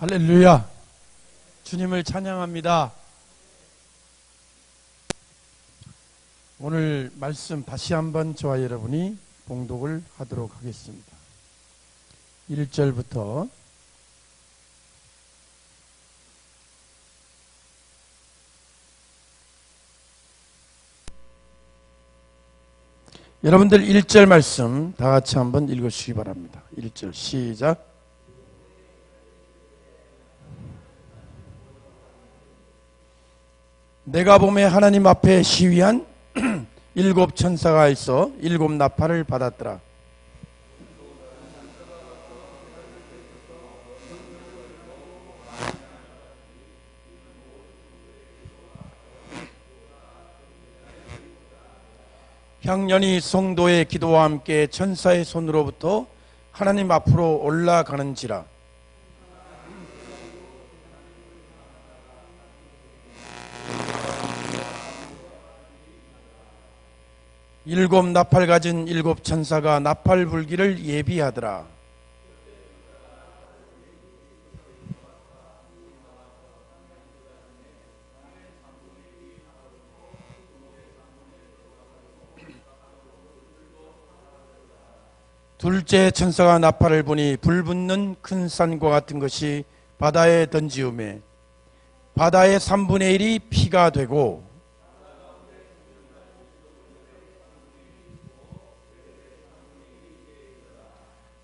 할렐루야. 주님을 찬양합니다. 오늘 말씀 다시 한번 저와 여러분이 봉독을 하도록 하겠습니다. 1절부터 여러분들 1절 말씀 다 같이 한번 읽으시기 바랍니다. 1절 시작. 내가 봄에 하나님 앞에 시위한 일곱 천사가 있어 일곱 나팔을 받았더라. 향년이 성도의 기도와 함께 천사의 손으로부터 하나님 앞으로 올라가는지라. 일곱 나팔 가진 일곱 천사가 나팔 불기를 예비하더라. 둘째 천사가 나팔을 부니 불 붙는 큰 산과 같은 것이 바다에 던지우매 바다의 3분의 1이 피가 되고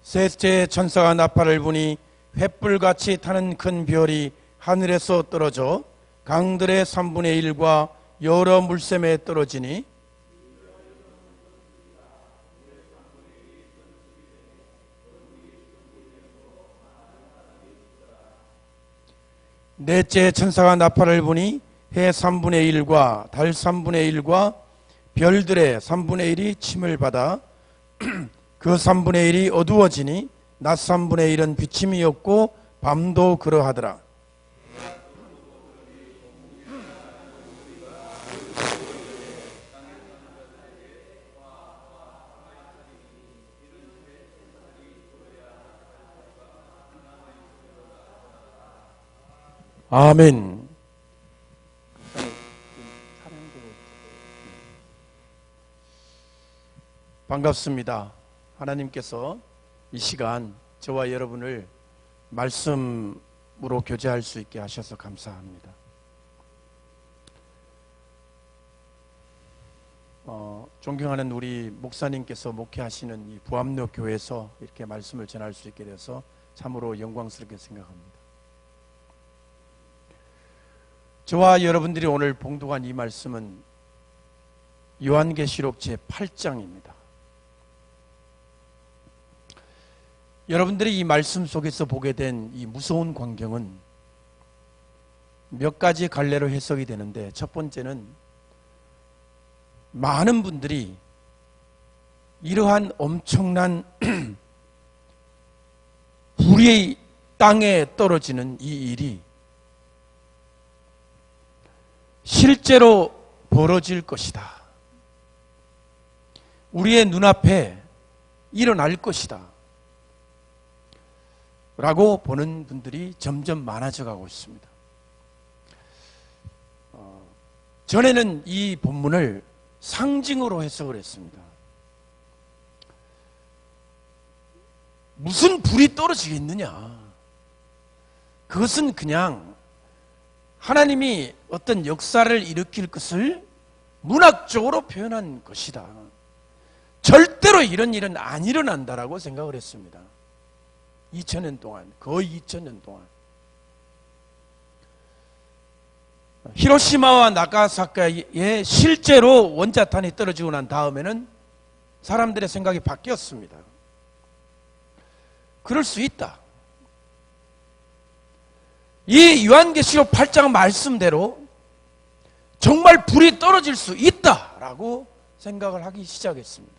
셋째 천사가 나팔을 부니 횃불같이 타는 큰 별이 하늘에서 떨어져 강들의 3분의 1과 여러 물샘에 떨어지니 넷째 천사가 나팔을 부니 해 3분의 1과 달 3분의 1과 별들의 3분의 1이 침을 받아 그 3분의 1이 어두워지니 낮 3분의 1은 비침이 없고 밤도 그러하더라. 아멘. 반갑습니다. 하나님께서 이 시간 저와 여러분을 말씀으로 교제할 수 있게 하셔서 감사합니다. 존경하는 우리 목사님께서 목회하시는 이 부암로 교회에서 이렇게 말씀을 전할 수 있게 돼서 참으로 영광스럽게 생각합니다. 저와 여러분들이 오늘 봉독한 이 말씀은 요한계시록 제8장입니다. 여러분들이 이 말씀 속에서 보게 된 이 무서운 광경은 몇 가지 갈래로 해석이 되는데, 첫 번째는 많은 분들이 이러한 엄청난 불이 땅에 떨어지는 이 일이 실제로 벌어질 것이다, 우리의 눈앞에 일어날 것이다 라고 보는 분들이 점점 많아져 가고 있습니다. 전에는 이 본문을 상징으로 해석을 했습니다. 무슨 불이 떨어지겠느냐, 그것은 그냥 하나님이 어떤 역사를 일으킬 것을 문학적으로 표현한 것이다, 절대로 이런 일은 안 일어난다라고 생각을 했습니다. 2000년 동안, 거의 2000년 동안. 히로시마와 나가사키에 실제로 원자탄이 떨어지고 난 다음에는 사람들의 생각이 바뀌었습니다. 그럴 수 있다. 이 요한계시록 8장 말씀대로 정말 불이 떨어질 수 있다라고 생각을 하기 시작했습니다.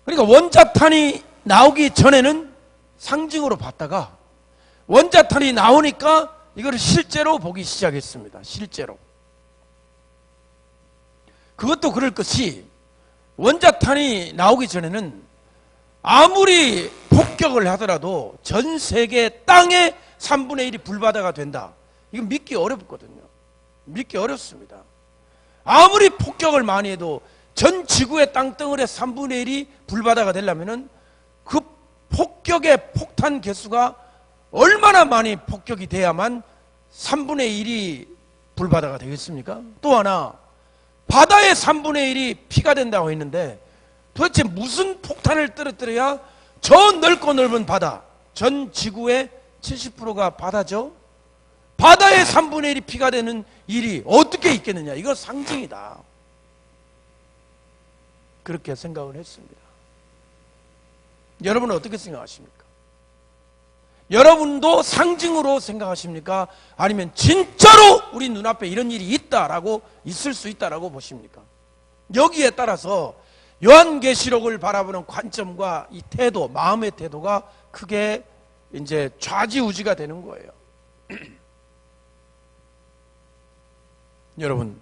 그러니까 원자탄이 나오기 전에는 상징으로 봤다가 원자탄이 나오니까 이걸 실제로 보기 시작했습니다. 실제로. 그것도 그럴 것이 원자탄이 나오기 전에는 아무리 폭격을 하더라도 전 세계 땅의 3분의 1이 불바다가 된다. 이거 믿기 어렵거든요. 믿기 어렵습니다. 아무리 폭격을 많이 해도 전 지구의 땅덩어리의 3분의 1이 불바다가 되려면은 그 폭격의 폭탄 개수가 얼마나 많이 폭격이 돼야만 3분의 1이 불바다가 되겠습니까? 또 하나, 바다의 3분의 1이 피가 된다고 했는데 도대체 무슨 폭탄을 떨어뜨려야 저 넓고 넓은 바다, 전 지구의 70%가 바다죠? 바다의 3분의 1이 피가 되는 일이 어떻게 있겠느냐? 이거 상징이다. 그렇게 생각을 했습니다. 여러분은 어떻게 생각하십니까? 여러분도 상징으로 생각하십니까? 아니면 진짜로 우리 눈앞에 이런 일이 있다라고, 있을 수 있다라고 보십니까? 여기에 따라서 요한계시록을 바라보는 관점과 이 태도, 마음의 태도가 크게 이제 좌지우지가 되는 거예요. 여러분,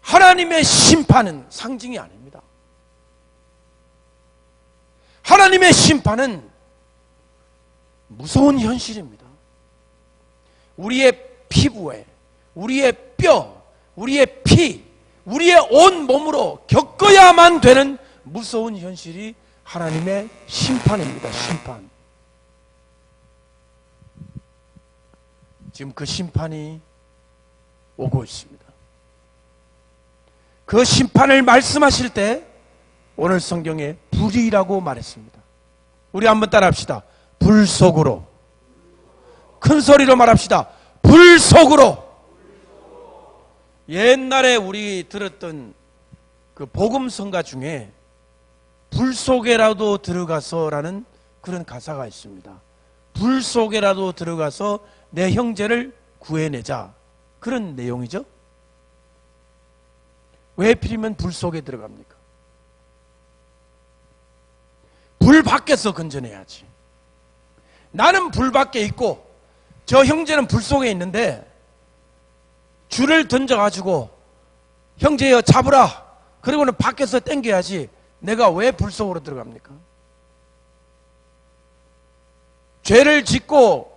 하나님의 심판은 상징이 아닙니다. 하나님의 심판은 무서운 현실입니다. 우리의 피부에, 우리의 뼈, 우리의 피, 우리의 온 몸으로 겪어야만 되는 무서운 현실이 하나님의 심판입니다. 심판. 지금 그 심판이 오고 있습니다. 그 심판을 말씀하실 때 오늘 성경에 불이라고 말했습니다. 우리 한번 따라합시다. 불 속으로. 큰 소리로 말합시다. 불 속으로. 옛날에 우리 들었던 그 복음성가 중에 불 속에라도 들어가서라는 그런 가사가 있습니다. 불 속에라도 들어가서 내 형제를 구해내자. 그런 내용이죠. 왜 필이면 불 속에 들어갑니까? 불 밖에서 건져내야지. 나는 불 밖에 있고 저 형제는 불 속에 있는데 줄을 던져가지고 형제여 잡으라. 그리고는 밖에서 당겨야지. 내가 왜 불 속으로 들어갑니까? 죄를 짓고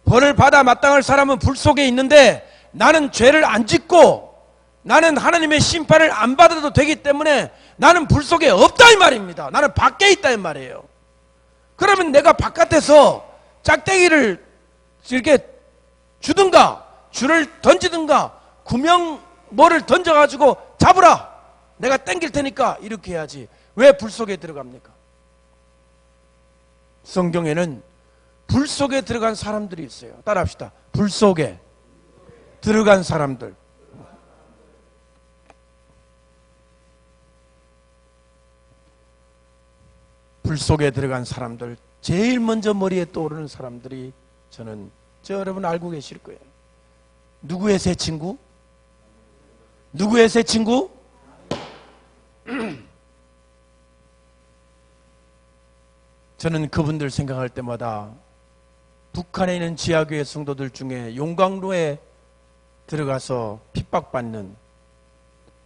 벌을 받아 마땅할 사람은 불 속에 있는데 나는 죄를 안 짓고 나는 하나님의 심판을 안 받아도 되기 때문에 나는 불 속에 없다 이 말입니다. 나는 밖에 있다 이 말이에요. 그러면 내가 바깥에서 짝대기를 이렇게 주든가 줄을 던지든가 구명 뭐를 던져가지고 잡으라. 내가 땡길 테니까 이렇게 해야지. 왜 불 속에 들어갑니까? 성경에는 불 속에 들어간 사람들이 있어요. 따라합시다. 불 속에 들어간 사람들. 불 속에 들어간 사람들, 제일 먼저 머리에 떠오르는 사람들이 여러분 알고 계실 거예요. 누구의 새 친구? 누구의 새 친구? 저는 그분들 생각할 때마다 북한에 있는 지하교회 성도들 중에 용광로에 들어가서 핍박받는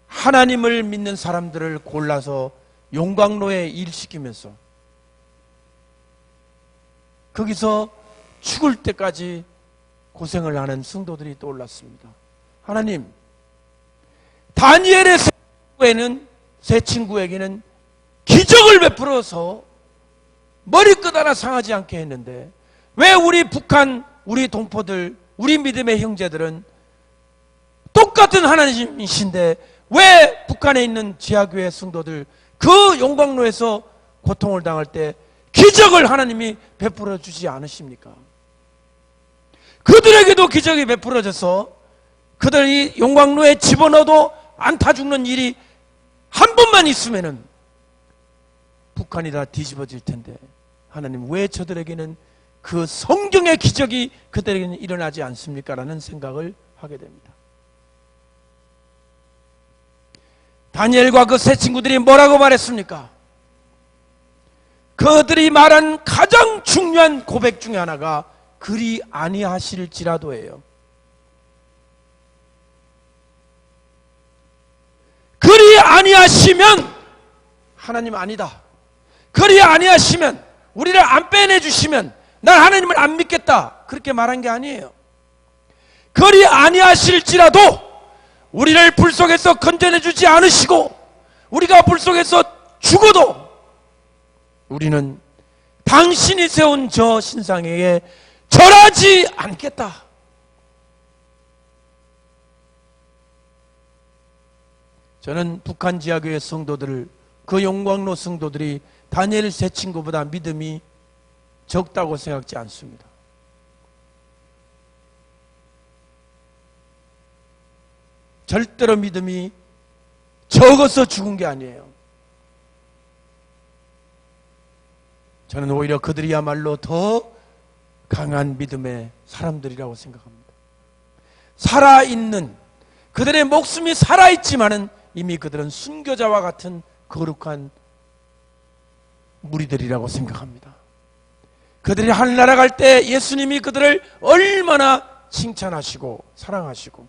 하나님을 믿는 사람들을 골라서 용광로에 일시키면서 거기서 죽을 때까지 고생을 하는 성도들이 떠올랐습니다. 하나님, 다니엘의 새 친구에게는 기적을 베풀어서 머리끝 하나 상하지 않게 했는데 왜 우리 북한, 우리 동포들, 우리 믿음의 형제들은 똑같은 하나님이신데 왜 북한에 있는 지하교회 성도들 그 용광로에서 고통을 당할 때 기적을 하나님이 베풀어 주지 않으십니까? 그들에게도 기적이 베풀어져서 그들이 용광로에 집어넣어도 안 타 죽는 일이 한 번만 있으면은 북한이 다 뒤집어질 텐데 하나님 왜 저들에게는 그 성경의 기적이 그들에게는 일어나지 않습니까? 라는 생각을 하게 됩니다. 다니엘과 그 세 친구들이 뭐라고 말했습니까? 그들이 말한 가장 중요한 고백 중에 하나가 그리 아니하실지라도예요. 그리 아니하시면 하나님 아니다. 그리 아니하시면 우리를 안 빼내주시면 난 하나님을 안 믿겠다, 그렇게 말한 게 아니에요. 그리 아니하실지라도 우리를 불 속에서 건져내주지 않으시고 우리가 불 속에서 죽어도 우리는 당신이 세운 저 신상에게 절하지 않겠다. 저는 북한 지하교회 성도들을, 그 용광로 성도들이 다니엘 세 친구보다 믿음이 적다고 생각지 않습니다. 절대로 믿음이 적어서 죽은 게 아니에요. 저는 오히려 그들이야말로 더 강한 믿음의 사람들이라고 생각합니다. 살아있는, 그들의 목숨이 살아있지만은 이미 그들은 순교자와 같은 거룩한 무리들이라고 생각합니다. 그들이 하늘나라 갈 때 예수님이 그들을 얼마나 칭찬하시고 사랑하시고,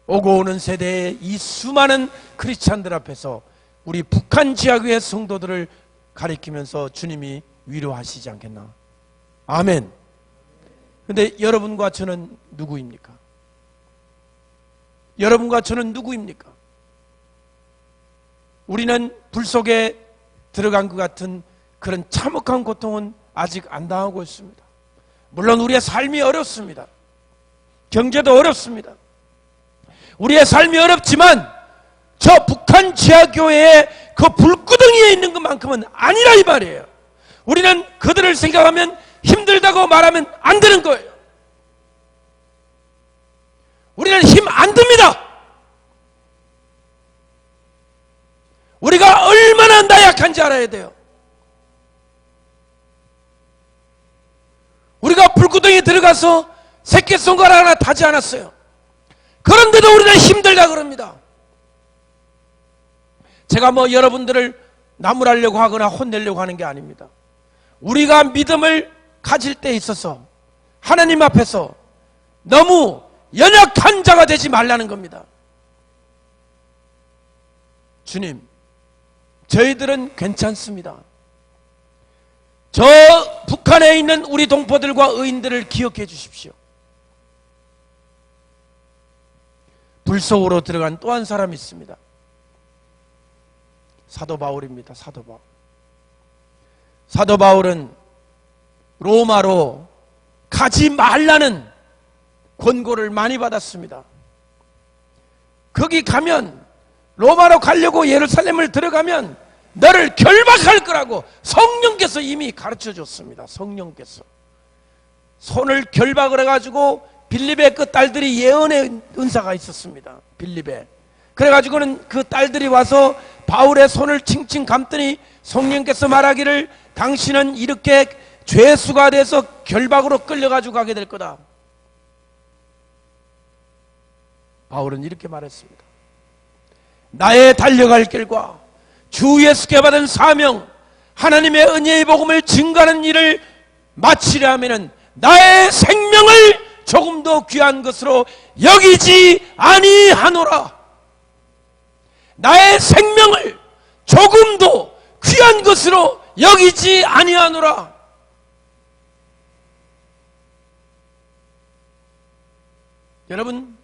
오고 오는 세대의 이 수많은 크리스찬들 앞에서 우리 북한 지하교회 성도들을 가리키면서 주님이 위로하시지 않겠나. 아멘. 그런데 여러분과 저는 누구입니까? 여러분과 저는 누구입니까? 우리는 불 속에 들어간 것 같은 그런 참혹한 고통은 아직 안 당하고 있습니다. 물론 우리의 삶이 어렵습니다. 경제도 어렵습니다. 우리의 삶이 어렵지만 저 북한 지하교회의 그 불구덩이에 있는 것만큼은 아니라 이 말이에요. 우리는 그들을 생각하면 힘들다고 말하면 안 되는 거예요. 우리는 힘 안 듭니다. 우리가 얼마나 나약한지 알아야 돼요. 우리가 불구덩이에 들어가서 새끼손가락 하나 타지 않았어요. 그런데도 우리는 힘들다 그럽니다. 제가 뭐 여러분들을 나무라려고 하거나 혼내려고 하는 게 아닙니다. 우리가 믿음을 가질 때 있어서 하나님 앞에서 너무 연약한 자가 되지 말라는 겁니다. 주님, 저희들은 괜찮습니다. 저 북한에 있는 우리 동포들과 의인들을 기억해 주십시오. 불 속으로 들어간 또 한 사람이 있습니다. 사도 바울입니다. 사도 바울. 사도 바울은 로마로 가지 말라는 권고를 많이 받았습니다. 거기 가면, 로마로 가려고 예루살렘을 들어가면 너를 결박할 거라고 성령께서 이미 가르쳐 줬습니다. 성령께서 손을 결박을 해가지고, 빌립의 그 딸들이 예언의 은사가 있었습니다. 빌립에. 그래가지고는 그 딸들이 와서 바울의 손을 칭칭 감더니 성령께서 말하기를 당신은 이렇게 죄수가 돼서 결박으로 끌려가지고 가게 될 거다. 바울은 이렇게 말했습니다. 나의 달려갈 길과 주 예수께 받은 사명, 하나님의 은혜의 복음을 증거하는 일을 마치려 하면은 나의 생명을 조금도 귀한 것으로 여기지 아니하노라. 나의 생명을 조금도 귀한 것으로 여기지 아니하노라. 여러분,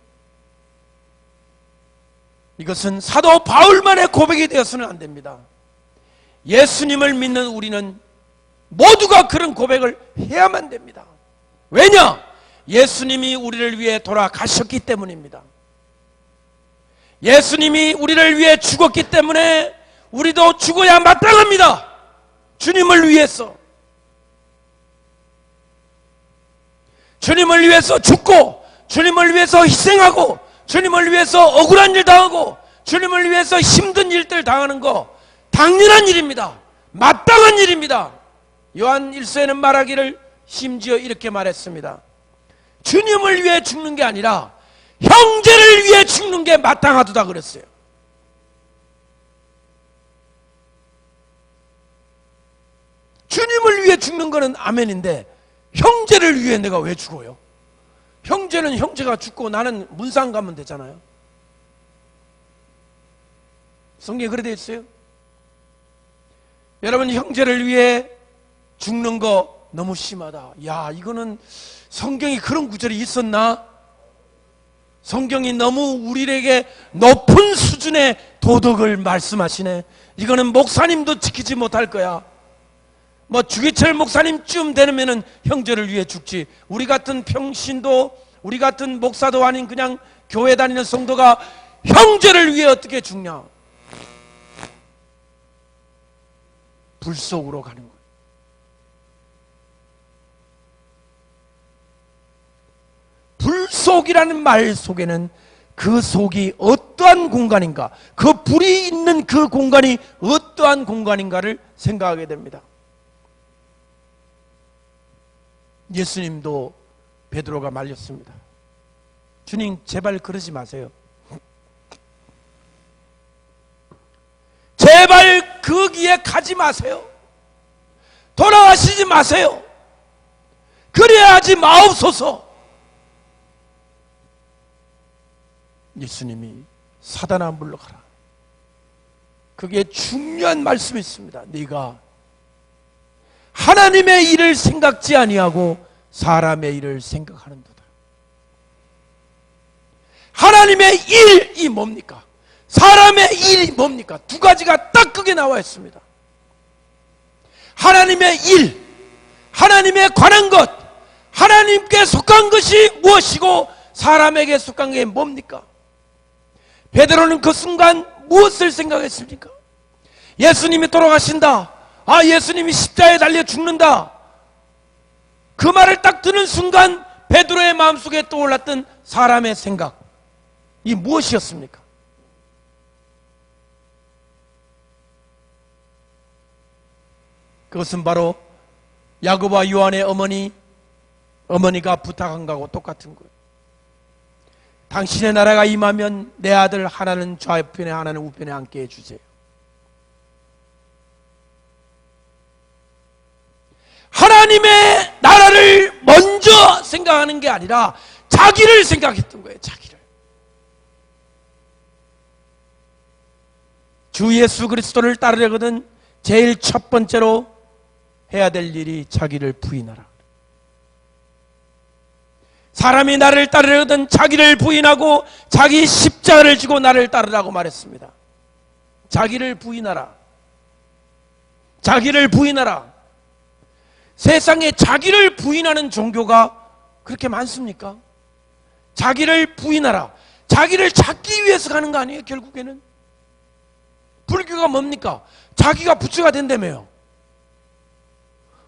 이것은 사도 바울만의 고백이 되어서는 안 됩니다. 예수님을 믿는 우리는 모두가 그런 고백을 해야만 됩니다. 왜냐? 예수님이 우리를 위해 돌아가셨기 때문입니다. 예수님이 우리를 위해 죽었기 때문에 우리도 죽어야 마땅합니다. 주님을 위해서. 주님을 위해서 죽고, 주님을 위해서 희생하고, 주님을 위해서 억울한 일 당하고, 주님을 위해서 힘든 일들 당하는 거 당연한 일입니다. 마땅한 일입니다. 요한 1서에는 말하기를 심지어 이렇게 말했습니다. 주님을 위해 죽는 게 아니라 형제를 위해 죽는 게 마땅하다 그랬어요. 주님을 위해 죽는 거는 아멘인데 형제를 위해 내가 왜 죽어요? 형제는 형제가 죽고 나는 문상 가면 되잖아요. 성경에 그래 되어 있어요. 여러분, 형제를 위해 죽는 거 너무 심하다. 야, 이거는 성경이 그런 구절이 있었나? 성경이 너무 우리에게 높은 수준의 도덕을 말씀하시네. 이거는 목사님도 지키지 못할 거야. 뭐 주기철 목사님쯤 되면은 형제를 위해 죽지. 우리 같은 평신도, 우리 같은 목사도 아닌 그냥 교회 다니는 성도가 형제를 위해 어떻게 죽냐? 불 속으로 가는 거예요. 불 속이라는 말 속에는 그 속이 어떠한 공간인가, 그 불이 있는 그 공간이 어떠한 공간인가를 생각하게 됩니다. 예수님도 베드로가 말렸습니다. 주님, 제발 그러지 마세요. 제발 거기에 가지 마세요. 돌아가시지 마세요. 그래야 하지 마옵소서. 예수님이 사단아 물러가라. 그게 중요한 말씀이 있습니다. 네가 하나님의 일을 생각지 아니하고 사람의 일을 생각하는도다. 하나님의 일이 뭡니까? 사람의 일이 뭡니까? 두 가지가 딱 크게 나와 있습니다. 하나님의 일, 하나님에 관한 것, 하나님께 속한 것이 무엇이고 사람에게 속한 게 뭡니까? 베드로는 그 순간 무엇을 생각했습니까? 예수님이 돌아가신다. 아, 예수님이 십자가에 달려 죽는다. 그 말을 딱 듣는 순간 베드로의 마음속에 떠올랐던 사람의 생각, 이 무엇이었습니까? 그것은 바로 야고보와 요한의 어머니가 부탁한 거하고 똑같은 거예요. 당신의 나라가 임하면 내 아들 하나는 좌편에 하나는 우편에 앉게 해주세요. 하나님의 나라를 먼저 생각하는 게 아니라 자기를 생각했던 거예요. 자기를. 주 예수 그리스도를 따르려거든 제일 첫 번째로 해야 될 일이 자기를 부인하라. 사람이 나를 따르려거든 자기를 부인하고 자기 십자가를 지고 나를 따르라고 말했습니다. 자기를 부인하라. 자기를 부인하라. 세상에 자기를 부인하는 종교가 그렇게 많습니까? 자기를 부인하라. 자기를 찾기 위해서 가는 거 아니에요? 결국에는 불교가 뭡니까? 자기가 부처가 된다며요.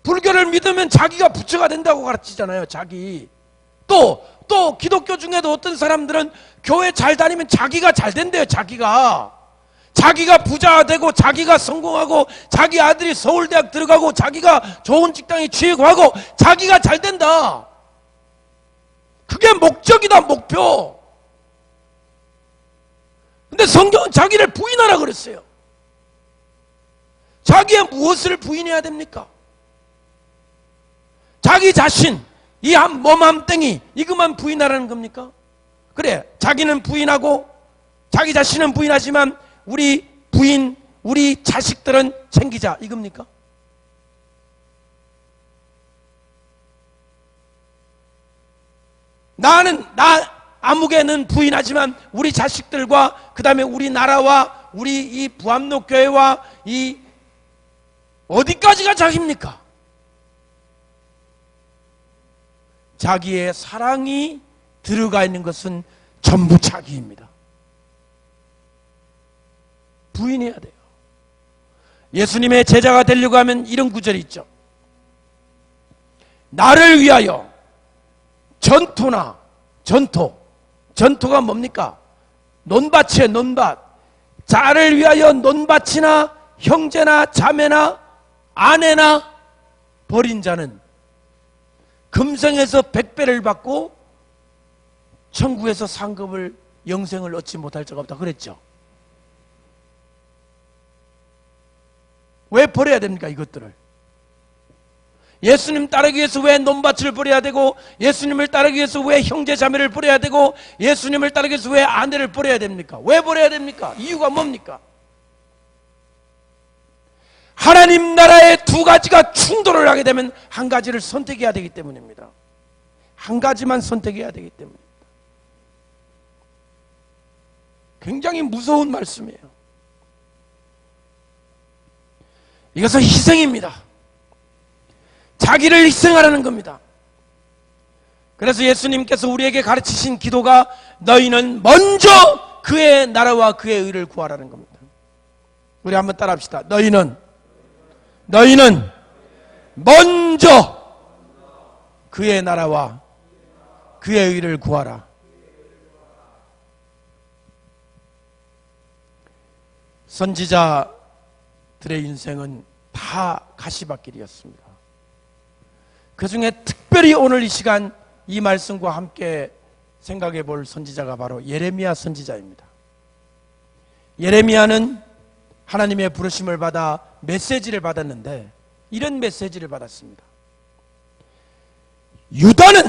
불교를 믿으면 자기가 부처가 된다고 가르치잖아요. 자기. 또 기독교 중에도 어떤 사람들은 교회 잘 다니면 자기가 잘 된대요. 자기가 부자 되고 자기가 성공하고 자기 아들이 서울대학 들어가고 자기가 좋은 직장에 취직하고 자기가 잘 된다. 그게 목적이다. 목표. 근데 성경은 자기를 부인하라 그랬어요. 자기의 무엇을 부인해야 됩니까? 자기 자신, 이 한 몸 한 땡이 이것만 부인하라는 겁니까? 그래, 자기는 부인하고 자기 자신은 부인하지만 우리 부인, 우리 자식들은 챙기자 이겁니까? 나 아무개는 부인하지만 우리 자식들과 그 다음에 우리 나라와 우리 이 부암로 교회와 이 어디까지가 자기입니까? 자기의 사랑이 들어가 있는 것은 전부 자기입니다. 부인해야 돼요. 예수님의 제자가 되려고 하면 이런 구절이 있죠. 나를 위하여 전토가 뭡니까? 논밭이에요. 논밭. 자를 위하여 논밭이나 형제나 자매나 아내나 버린 자는 금성에서 100배를 받고 천국에서 상급을 영생을 얻지 못할 자가 없다 그랬죠. 왜 버려야 됩니까? 이것들을. 예수님 따르기 위해서 왜 논밭을 버려야 되고, 예수님을 따르기 위해서 왜 형제 자매를 버려야 되고, 예수님을 따르기 위해서 왜 아내를 버려야 됩니까? 왜 버려야 됩니까? 이유가 뭡니까? 하나님 나라의 두 가지가 충돌을 하게 되면 한 가지를 선택해야 되기 때문입니다. 한 가지만 선택해야 되기 때문입니다. 굉장히 무서운 말씀이에요. 이것은 희생입니다. 자기를 희생하라는 겁니다. 그래서 예수님께서 우리에게 가르치신 기도가 너희는 먼저 그의 나라와 그의 의를 구하라는 겁니다. 우리 한번 따라합시다. 너희는 먼저 그의 나라와 그의 의를 구하라. 선지자들의 인생은 다 가시밭길이었습니다. 그 중에 특별히 오늘 이 시간 이 말씀과 함께 생각해 볼 선지자가 바로 예레미야 선지자입니다. 예레미야는 하나님의 부르심을 받아 메시지를 받았는데 이런 메시지를 받았습니다. 유다는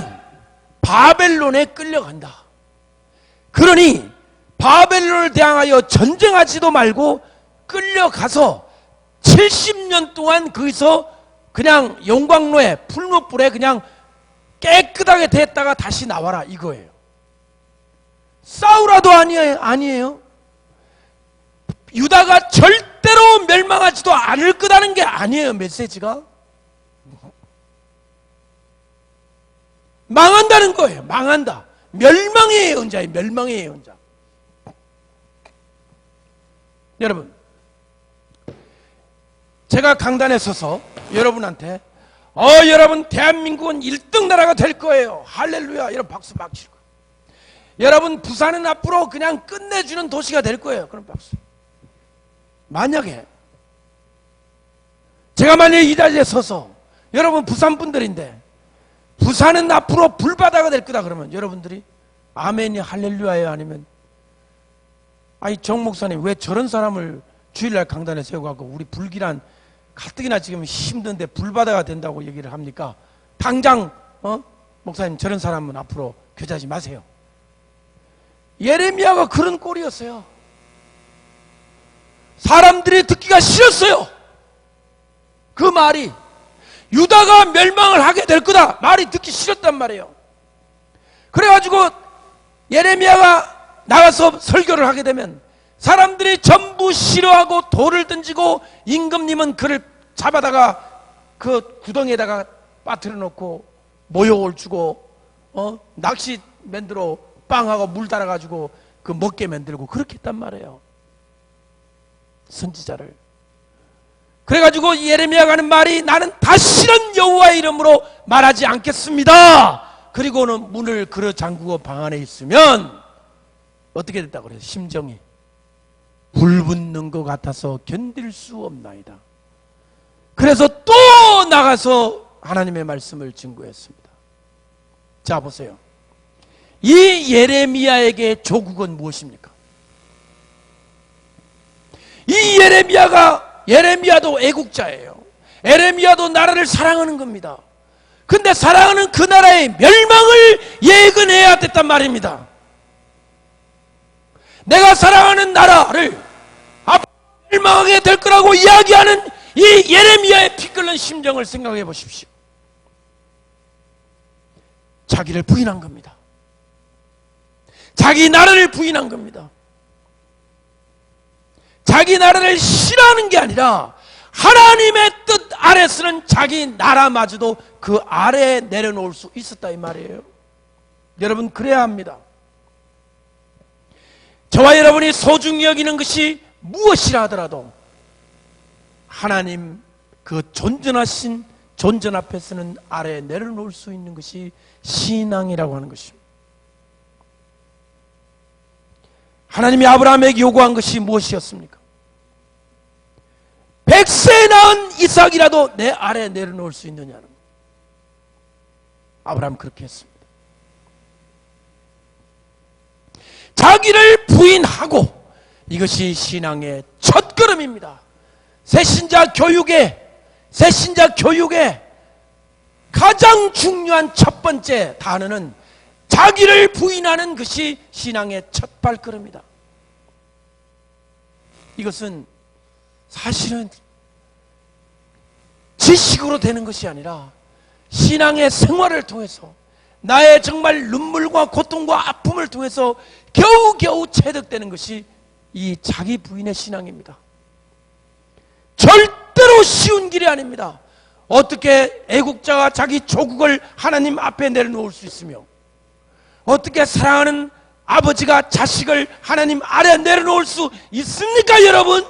바벨론에 끌려간다. 그러니 바벨론을 대항하여 전쟁하지도 말고 끌려가서 70년 동안 거기서 그냥 용광로에 풀무불에 그냥 깨끗하게 됐다가 다시 나와라 이거예요. 싸우라도 아니에요. 유다가 절대로 멸망하지도 않을 거라는 게 아니에요. 메시지가 망한다는 거예요. 망한다. 멸망의 예언자예요. 멸망의 예언자. 여러분, 제가 강단에 서서 여러분한테 여러분 대한민국은 1등 나라가 될 거예요. 할렐루야. 이런 박수 막 칠 거예요. 여러분 부산은 앞으로 그냥 끝내주는 도시가 될 거예요. 그런 박수. 만약에 제가 만약에 이 자리에 서서 여러분 부산 분들인데 부산은 앞으로 불바다가 될 거다 그러면 여러분들이 아멘이 할렐루야예요? 아니면 아니 정 목사님 왜 저런 사람을 주일날 강단에 세워가고 우리 불길한 가뜩이나 지금 힘든데 불바다가 된다고 얘기를 합니까? 당장 목사님 저런 사람은 앞으로 교제하지 마세요. 예레미야가 그런 꼴이었어요. 사람들이 듣기가 싫었어요. 그 말이 유다가 멸망을 하게 될 거다 말이 듣기 싫었단 말이에요. 그래가지고 예레미야가 나가서 설교를 하게 되면 사람들이 전부 싫어하고 돌을 던지고 임금님은 그를 잡아다가 그 구덩이에다가 빠뜨려 놓고 모욕을 주고 낚시 만들어 빵하고 물 달아가지고 그 먹게 만들고 그렇게 했단 말이에요. 선지자를. 그래가지고 예레미야가 하는 말이 나는 다시는 여호와의 이름으로 말하지 않겠습니다. 그리고는 문을 걸어 잠그고 방 안에 있으면 어떻게 됐다고 그래요? 심정이 불 붙는 것 같아서 견딜 수 없나이다. 그래서 또 나가서 하나님의 말씀을 증거했습니다. 자 보세요. 이 예레미야에게 조국은 무엇입니까? 이 예레미야도 애국자예요. 예레미야도 나라를 사랑하는 겁니다. 근데 사랑하는 그 나라의 멸망을 예견해야 됐단 말입니다. 내가 사랑하는 나라를 앞으로 멸망하게 될 거라고 이야기하는 이 예레미야의 피 끓는 심정을 생각해 보십시오. 자기를 부인한 겁니다. 자기 나라를 부인한 겁니다. 자기 나라를 싫어하는 게 아니라 하나님의 뜻 아래서는 자기 나라마저도 그 아래에 내려놓을 수 있었다 이 말이에요. 여러분 그래야 합니다. 저와 여러분이 소중히 여기는 것이 무엇이라 하더라도 하나님 그 존전하신 존전 앞에서는 아래에 내려놓을 수 있는 것이 신앙이라고 하는 것입니다. 하나님이 아브라함에게 요구한 것이 무엇이었습니까? 100세 낳은 이삭이라도 내 아래에 내려놓을 수 있느냐는. 아브라함 그렇게 했습니다. 자기를 부인하고 이것이 신앙의 첫걸음입니다. 새신자 교육의 가장 중요한 첫 번째 단어는 자기를 부인하는 것이 신앙의 첫 발걸음이다. 이것은 사실은 지식으로 되는 것이 아니라 신앙의 생활을 통해서 나의 정말 눈물과 고통과 아픔을 통해서 겨우겨우 체득되는 것이 이 자기 부인의 신앙입니다. 절대로 쉬운 길이 아닙니다. 어떻게 애국자가 자기 조국을 하나님 앞에 내려놓을 수 있으며, 어떻게 사랑하는 아버지가 자식을 하나님 아래 내려놓을 수 있습니까, 여러분?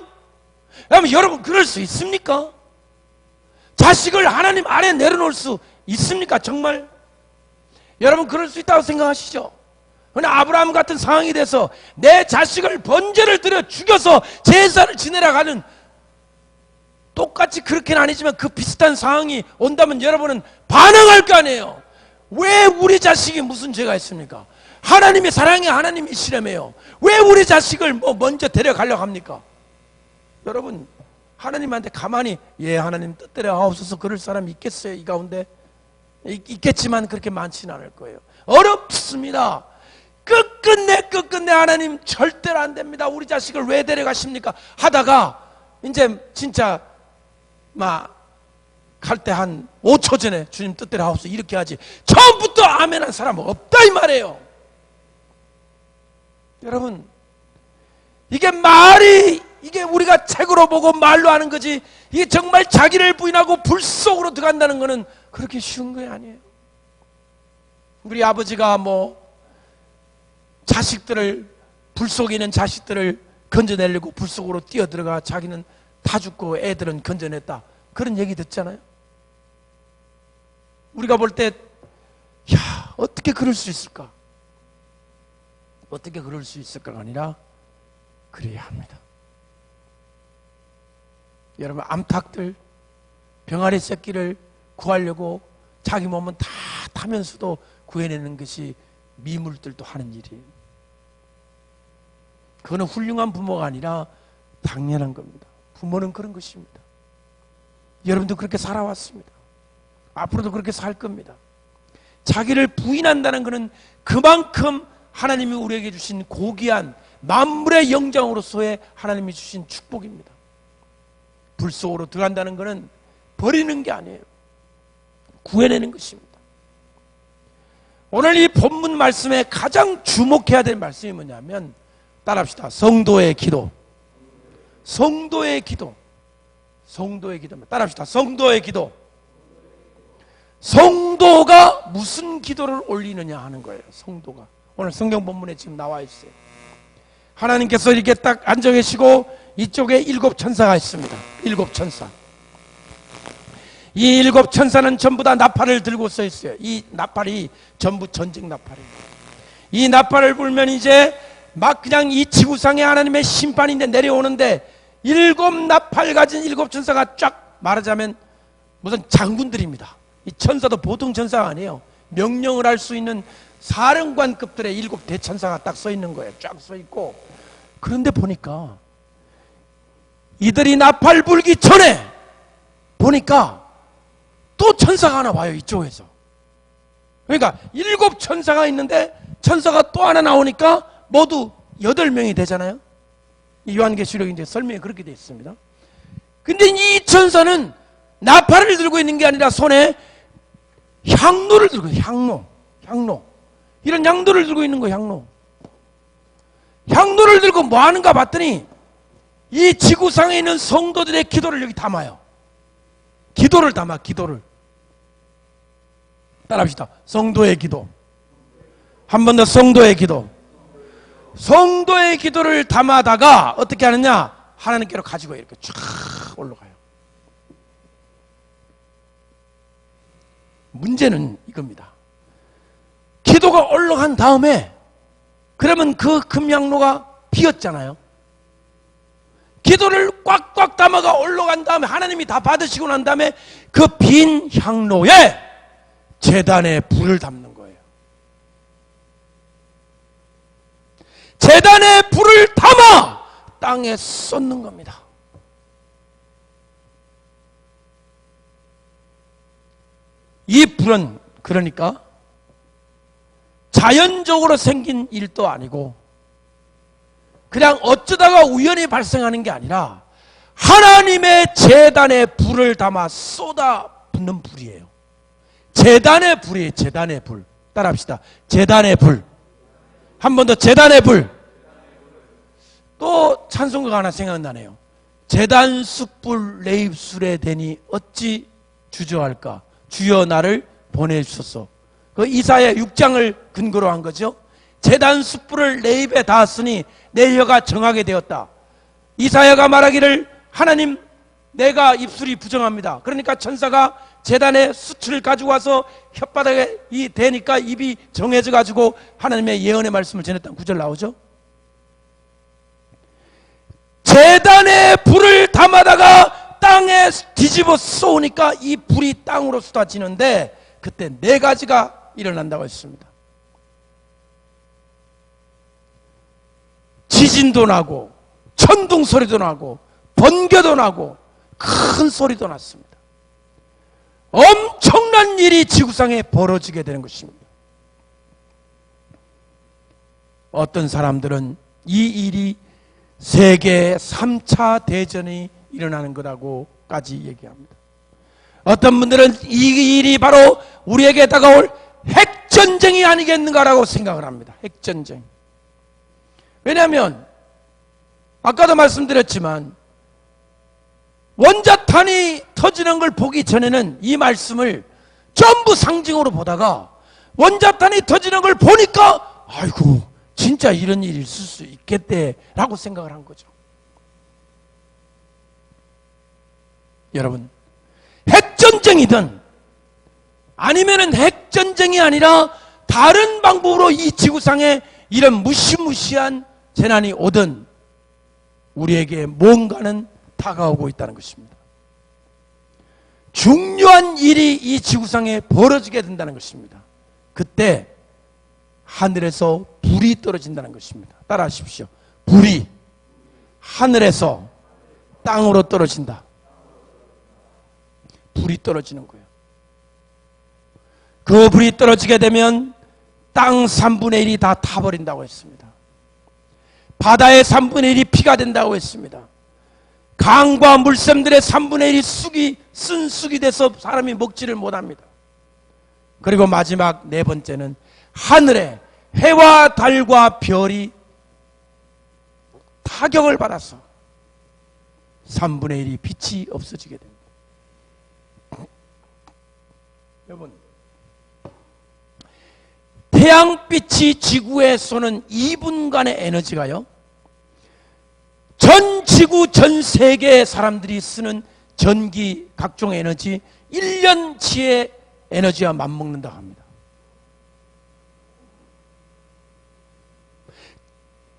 여러분 그럴 수 있습니까? 자식을 하나님 아래 내려놓을 수 있습니까, 정말? 여러분 그럴 수 있다고 생각하시죠? 그러나 아브라함 같은 상황이 돼서 내 자식을 번제를 드려 죽여서 제사를 지내라 가는, 똑같이 그렇게는 아니지만 그 비슷한 상황이 온다면 여러분은 반응할 거 아니에요. 왜 우리 자식이 무슨 죄가 있습니까? 하나님의 사랑이 하나님이시라며요. 왜 우리 자식을 먼저 데려가려고 합니까? 여러분 하나님한테 가만히 하나님 뜻대로 하옵소서 그럴 사람이 있겠어요? 이 가운데 있겠지만 그렇게 많지는 않을 거예요. 어렵습니다. 끝끝내 하나님 절대로 안 됩니다. 우리 자식을 왜 데려가십니까? 하다가 이제 진짜 갈 때 한 5초 전에 주님 뜻대로 하옵소서 이렇게 하지, 처음부터 아멘 한 사람은 없다 이 말이에요. 여러분 이게 말이, 이게 우리가 책으로 보고 말로 하는 거지, 이게 정말 자기를 부인하고 불 속으로 들어간다는 것은 그렇게 쉬운 거 아니에요. 우리 아버지가 자식들을, 불 속에 있는 자식들을 건져내려고 불 속으로 뛰어들어가 자기는 다 죽고 애들은 건져냈다, 그런 얘기 듣잖아요. 우리가 볼 때 어떻게 그럴 수 있을까? 어떻게 그럴 수 있을까가 아니라 그래야 합니다. 여러분 암탉들 병아리 새끼를 구하려고 자기 몸은 다 타면서도 구해내는 것이 미물들도 하는 일이에요. 그거는 훌륭한 부모가 아니라 당연한 겁니다. 부모는 그런 것입니다. 여러분도 그렇게 살아왔습니다. 앞으로도 그렇게 살 겁니다. 자기를 부인한다는 것은 그만큼 하나님이 우리에게 주신 고귀한 만물의 영장으로서의 하나님이 주신 축복입니다. 불 속으로 들어간다는 것은 버리는 게 아니에요. 구해내는 것입니다. 오늘 이 본문 말씀에 가장 주목해야 될 말씀이 뭐냐면, 따라합시다. 성도의 기도. 성도의 기도. 성도의 기도. 따라합시다. 성도의 기도. 성도가 무슨 기도를 올리느냐 하는 거예요. 성도가. 오늘 성경 본문에 지금 나와 있어요. 하나님께서 이렇게 딱 앉아 계시고 이쪽에 7 천사가 있습니다. 7 천사. 이 7 천사는 전부 다 나팔을 들고 서 있어요. 이 나팔이 전부 전쟁 나팔이에요. 이 나팔을 불면 이제 막 그냥 이 지구상에 하나님의 심판인데 내려오는데, 7 나팔 가진 7 천사가 쫙 말하자면 무슨 장군들입니다. 이 천사도 보통 천사가 아니에요. 명령을 할 수 있는 사령관급들의 7 대천사가 딱 서 있는 거예요. 쫙 서 있고. 그런데 보니까 이들이 나팔 불기 전에 보니까 또 천사가 하나 와요. 이쪽에서. 그러니까 7 천사가 있는데 천사가 또 하나 나오니까 모두 8명이 되잖아요. 요한계시록 이제 설명이 그렇게 되어 있습니다. 근데 이 천사는 나팔을 들고 있는 게 아니라 손에 향로를 들고 있어요. 향로. 이런 향로를 들고 있는 거예요. 향로를 들고 뭐 하는가 봤더니 이 지구상에 있는 성도들의 기도를 여기 담아요. 기도를 담아, 기도를. 따라합시다. 성도의 기도. 한 번 더, 성도의 기도. 성도의 기도를 담아다가 어떻게 하느냐? 하나님께로 가지고 이렇게 쫙 올라가요. 문제는 이겁니다. 기도가 올라간 다음에 그러면 그 금향로가 비었잖아요. 기도를 꽉꽉 담아가 올라간 다음에 하나님이 다 받으시고 난 다음에 그 빈 향로에 제단에 불을 담는 거예요. 제단에 불을 담아 땅에 쏟는 겁니다. 이 불은 그러니까 자연적으로 생긴 일도 아니고 그냥 어쩌다가 우연히 발생하는 게 아니라 하나님의 제단에 불을 담아 쏟아 붓는 불이에요. 제단의 불이에요. 제단의 불. 따라합시다. 제단의 불. 한 번 더. 제단의 불. 또 찬송가가 하나 생각나네요. 제단 숯불 내 입술에 대니 어찌 주저할까. 주여 나를 보내주소서. 그 이사야 6장을 근거로 한 거죠. 제단 숯불을 내 입에 닿았으니 내 혀가 정하게 되었다. 이사야가 말하기를 하나님 내가 입술이 부정합니다. 그러니까 천사가 제단에 숯을 가지고 와서 혓바닥에 대니까 입이 정해져 가지고 하나님의 예언의 말씀을 전했다는 구절 나오죠. 제단에 불을 담아다가 땅에 뒤집어 쏘니까 이 불이 땅으로 쏟아지는데 그때 네 가지가 일어난다고 했습니다. 지진도 나고 천둥 소리도 나고 번개도 나고 큰 소리도 났습니다. 엄청난 일이 지구상에 벌어지게 되는 것입니다. 어떤 사람들은 이 일이 세계 3차 대전이 일어나는 거라고까지 얘기합니다. 어떤 분들은 이 일이 바로 우리에게 다가올 핵전쟁이 아니겠는가라고 생각을 합니다. 핵전쟁. 왜냐하면 아까도 말씀드렸지만 원자탄이 터지는 걸 보기 전에는 이 말씀을 전부 상징으로 보다가 원자탄이 터지는 걸 보니까 아이고 진짜 이런 일이 있을 수 있겠대라고 생각을 한 거죠. 여러분, 핵전쟁이든 아니면은 핵전쟁이 아니라 다른 방법으로 이 지구상에 이런 무시무시한 재난이 오든 우리에게 뭔가는 다가오고 있다는 것입니다. 중요한 일이 이 지구상에 벌어지게 된다는 것입니다. 그때 하늘에서 불이 떨어진다는 것입니다. 따라하십시오. 불이 하늘에서 땅으로 떨어진다. 불이 떨어지는 거예요. 그 불이 떨어지게 되면 땅 3분의 1이 다 타버린다고 했습니다. 바다의 3분의 1이 피가 된다고 했습니다. 강과 물샘들의 3분의 1이 쓴쑥이 돼서 사람이 먹지를 못합니다. 그리고 마지막 네 번째는 하늘에 해와 달과 별이 타격을 받아서 3분의 1이 빛이 없어지게 됩니다. 여러분, 태양빛이 지구에 쏘는 2분간의 에너지가요, 전 지구 전 세계의 사람들이 쓰는 전기 각종 에너지 1년치의 에너지와 맞먹는다고 합니다.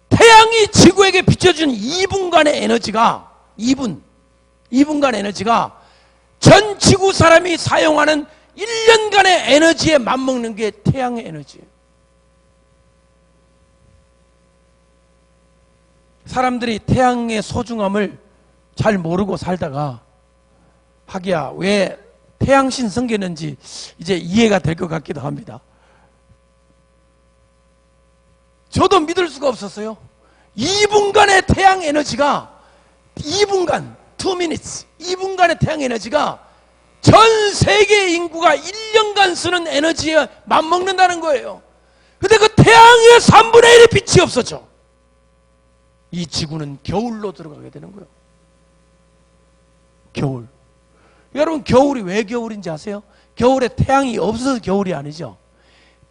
태양이 지구에게 비춰주는 2분간의 에너지가 2분간 에너지가 전 지구 사람이 사용하는 1년간의 에너지에 맞먹는 게 태양의 에너지예요. 사람들이 태양의 소중함을 잘 모르고 살다가 하기야 왜 태양신 섬겼는지 이제 이해가 될 것 같기도 합니다. 저도 믿을 수가 없었어요. 2분간의 태양 에너지가 2분간, 2 minutes, 2분간의 태양 에너지가 전 세계 인구가 1년간 쓰는 에너지에 맞먹는다는 거예요. 근데 그 태양의 3분의 1의 빛이 없어져. 이 지구는 겨울로 들어가게 되는 거예요. 겨울. 여러분, 겨울이 왜 겨울인지 아세요? 겨울에 태양이 없어서 겨울이 아니죠.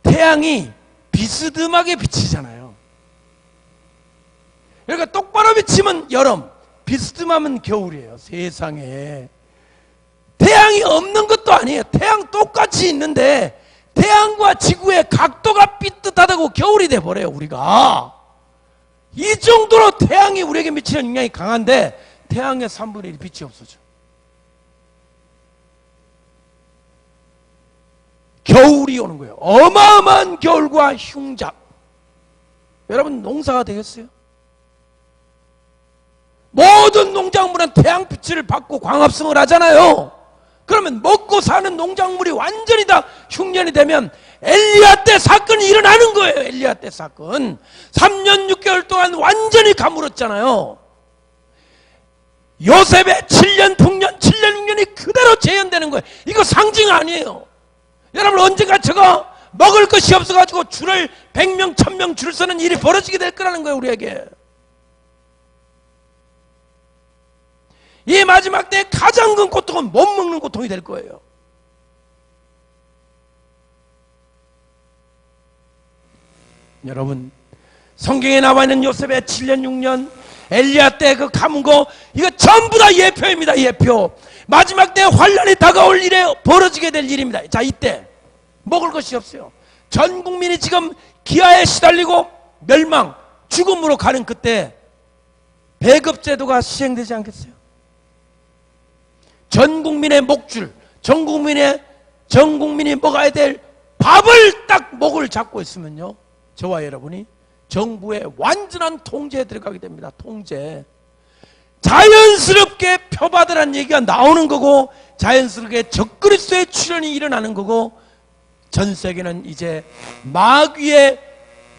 태양이 비스듬하게 비치잖아요. 그러니까 똑바로 비치면 여름, 비스듬하면 겨울이에요. 세상에. 태양이 없는 것도 아니에요. 태양 똑같이 있는데 태양과 지구의 각도가 삐뚤하다고 겨울이 돼버려요. 우리가 이 정도로 태양이 우리에게 미치는 영향이 강한데 태양의 3분의 1 빛이 없어져. 겨울이 오는 거예요. 어마어마한 겨울과 흉작. 여러분, 농사가 되겠어요? 모든 농작물은 태양빛을 받고 광합성을 하잖아요. 그러면 먹고 사는 농작물이 완전히 다 흉년이 되면 엘리야 때 사건이 일어나는 거예요. 엘리야 때 사건. 3년 6개월 동안 완전히 가물었잖아요. 요셉의 7년 풍년, 7년 6년이 그대로 재현되는 거예요. 이거 상징 아니에요. 여러분, 언젠가 저거 먹을 것이 없어가지고 줄을 100명, 1000명 줄 서는 일이 벌어지게 될 거라는 거예요, 우리에게. 이 마지막 때 가장 큰 고통은 못 먹는 고통이 될 거예요. 여러분, 성경에 나와 있는 요셉의 7년 6년, 엘리야 때 그 가문 거, 이거 전부 다 예표입니다. 예표. 마지막 때 환란이 다가올 일에 벌어지게 될 일입니다. 자, 이때 먹을 것이 없어요. 전 국민이 지금 기아에 시달리고 멸망, 죽음으로 가는 그때 배급제도가 시행되지 않겠어요? 전 국민의 목줄, 전 국민이 먹어야 될 밥을 딱 목을 잡고 있으면요, 저와 여러분이 정부의 완전한 통제에 들어가게 됩니다. 통제. 자연스럽게 표받으라는 얘기가 나오는 거고, 자연스럽게 적그리스도의 출현이 일어나는 거고, 전 세계는 이제 마귀의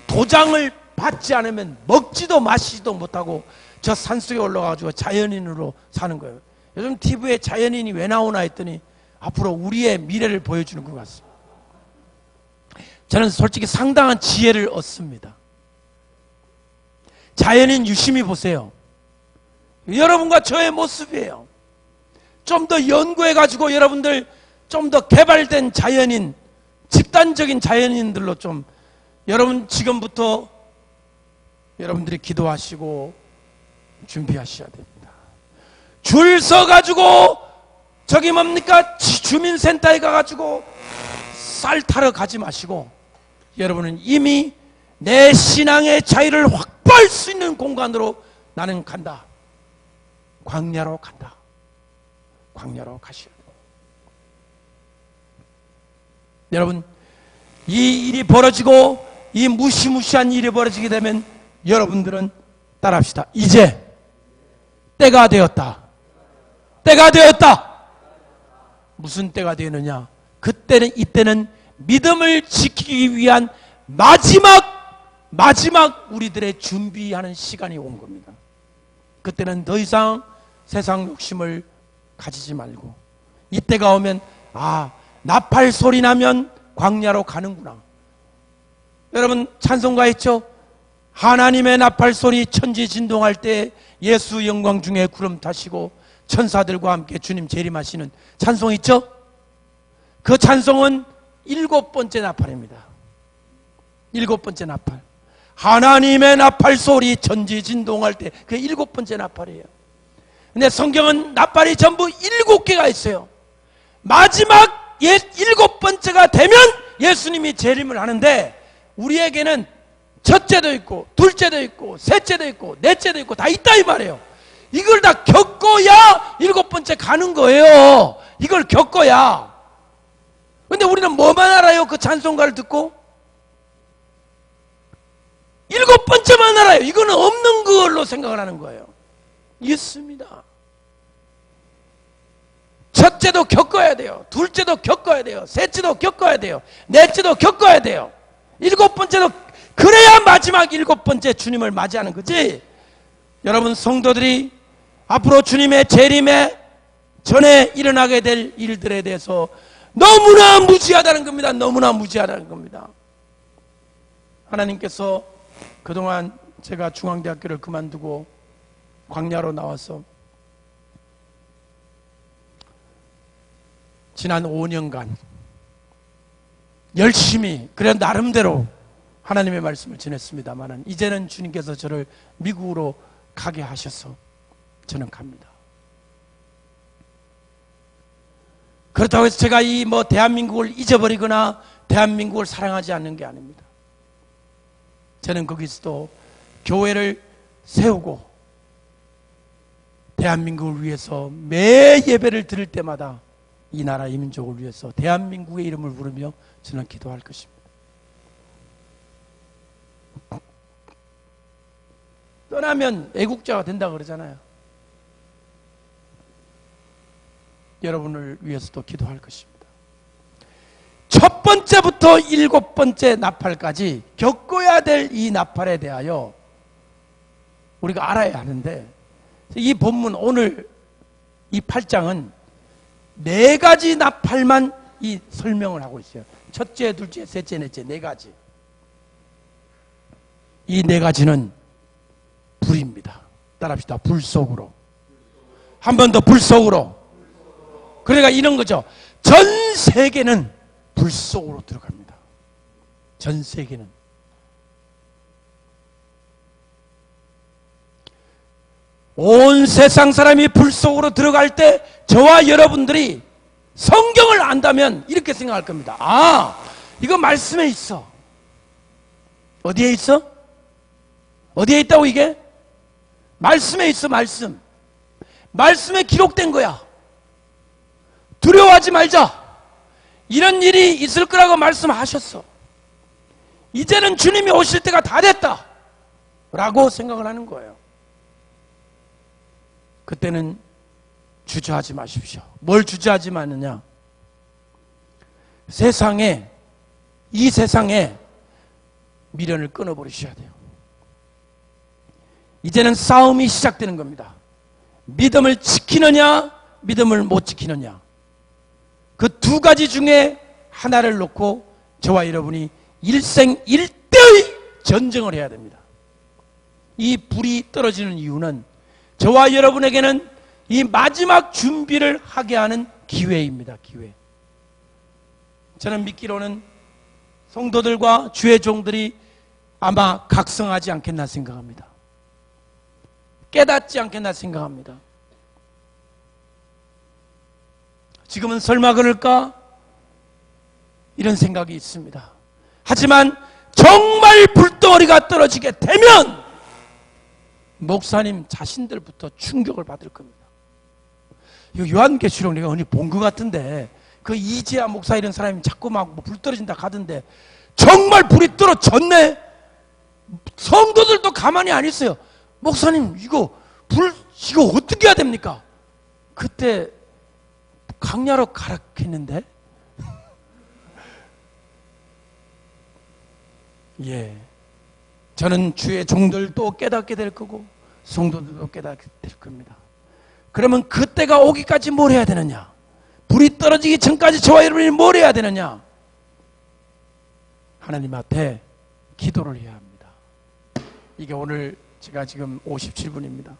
도장을 받지 않으면 먹지도 마시지도 못하고 저 산속에 올라가가지고 자연인으로 사는 거예요. 요즘 TV에 자연인이 왜 나오나 했더니 앞으로 우리의 미래를 보여주는 것 같습니다. 저는 솔직히 상당한 지혜를 얻습니다. 자연인 유심히 보세요. 여러분과 저의 모습이에요. 좀 더 연구해가지고 여러분들 좀 더 개발된 자연인, 집단적인 자연인들로 좀 여러분 지금부터 여러분들이 기도하시고 준비하셔야 됩니다. 줄 서가지고 저기 뭡니까? 주민센터에 가가지고 쌀 타러 가지 마시고 여러분은 이미 내 신앙의 자유를 확보할 수 있는 공간으로 나는 간다. 광야로 간다. 광야로 가셔야 돼요. 여러분, 이 일이 벌어지고 이 무시무시한 일이 벌어지게 되면 여러분들은 따라합시다. 이제 때가 되었다. 때가 되었다. 무슨 때가 되느냐? 그때는, 이때는 믿음을 지키기 위한 마지막 우리들의 준비하는 시간이 온 겁니다. 그때는 더 이상 세상 욕심을 가지지 말고, 이때가 오면 아, 나팔 소리 나면 광야로 가는구나. 여러분 찬송가 있죠? 하나님의 나팔 소리 천지 진동할 때 예수 영광 중에 구름 타시고 천사들과 함께 주님 재림하시는 찬송 있죠? 그 찬송은 7번째 나팔입니다. 7번째 나팔. 하나님의 나팔 소리 천지 진동할 때 그게 7번째 나팔이에요. 근데 성경은 나팔이 전부 7개가 있어요. 마지막 7번째가 되면 예수님이 재림을 하는데, 우리에게는 첫째도 있고 둘째도 있고 셋째도 있고 넷째도 있고 다 있다 이 말이에요. 이걸 다 겪어야 7번째 가는 거예요. 이걸 겪어야. 근데 우리는 뭐만 알아요? 그 찬송가를 듣고 7번째만 알아요. 이거는 없는 걸로 생각을 하는 거예요. 있습니다. 첫째도 겪어야 돼요. 둘째도 겪어야 돼요. 셋째도 겪어야 돼요. 넷째도 겪어야 돼요. 7번째도, 그래야 마지막 7번째 주님을 맞이하는 거지. 여러분 성도들이 앞으로 주님의 재림에 전에 일어나게 될 일들에 대해서 너무나 무지하다는 겁니다. 너무나 무지하다는 겁니다. 하나님께서 그동안 제가 중앙대학교를 그만두고 광야로 나와서 지난 5년간 열심히, 그래 나름대로 하나님의 말씀을 전했습니다만, 이제는 주님께서 저를 미국으로 가게 하셔서 저는 갑니다. 그렇다고 해서 제가 이 대한민국을 잊어버리거나 대한민국을 사랑하지 않는 게 아닙니다. 저는 거기서도 교회를 세우고 대한민국을 위해서 매 예배를 드릴 때마다 이 나라 이 민족을 위해서 대한민국의 이름을 부르며 저는 기도할 것입니다. 떠나면 애국자가 된다고 그러잖아요. 여러분을 위해서도 기도할 것입니다. 첫 번째부터 7번째 나팔까지 겪어야 될 이 나팔에 대하여 우리가 알아야 하는데, 이 본문 오늘 이 8장은 4가지 나팔만 이 설명을 하고 있어요. 첫째, 둘째, 셋째, 넷째 4가지. 이 4가지는 불입니다. 따라합시다. 불 속으로. 한 번 더 불 속으로. 그러니까 이런 거죠. 전 세계는 불 속으로 들어갑니다. 전 세계는. 온 세상 사람이 불 속으로 들어갈 때 저와 여러분들이 성경을 안다면 이렇게 생각할 겁니다. 아, 이거 말씀에 있어. 어디에 있어? 어디에 있다고 이게? 말씀에 있어, 말씀. 말씀에 기록된 거야. 두려워하지 말자. 이런 일이 있을 거라고 말씀하셨어. 이제는 주님이 오실 때가 다 됐다 라고 생각을 하는 거예요. 그때는 주저하지 마십시오. 뭘 주저하지 마느냐? 이 세상에 미련을 끊어버리셔야 돼요. 이제는 싸움이 시작되는 겁니다. 믿음을 지키느냐, 믿음을 못 지키느냐. 그 2가지 중에 하나를 놓고 저와 여러분이 일생일대의 전쟁을 해야 됩니다. 이 불이 떨어지는 이유는 저와 여러분에게는 이 마지막 준비를 하게 하는 기회입니다. 기회. 저는 믿기로는 성도들과 주의 종들이 아마 각성하지 않겠나 생각합니다. 깨닫지 않겠나 생각합니다. 지금은 설마 그럴까? 이런 생각이 있습니다. 하지만 정말 불덩어리가 떨어지게 되면 목사님 자신들부터 충격을 받을 겁니다. 이거 요한계시록 내가 어디 본 것 같은데 그 이지아 목사 이런 사람이 자꾸 막 불 떨어진다 가던데 정말 불이 떨어졌네. 성도들도 가만히 안 있어요. 목사님 이거 어떻게 해야 됩니까? 그때 강야로 가락했는데 예, 저는 주의 종들도 깨닫게 될 거고 성도들도 깨닫게 될 겁니다. 그러면 그때가 오기까지 뭘 해야 되느냐? 불이 떨어지기 전까지 저와 여러분이 뭘 해야 되느냐? 하나님 앞에 기도를 해야 합니다. 이게 오늘 제가 지금 57분입니다.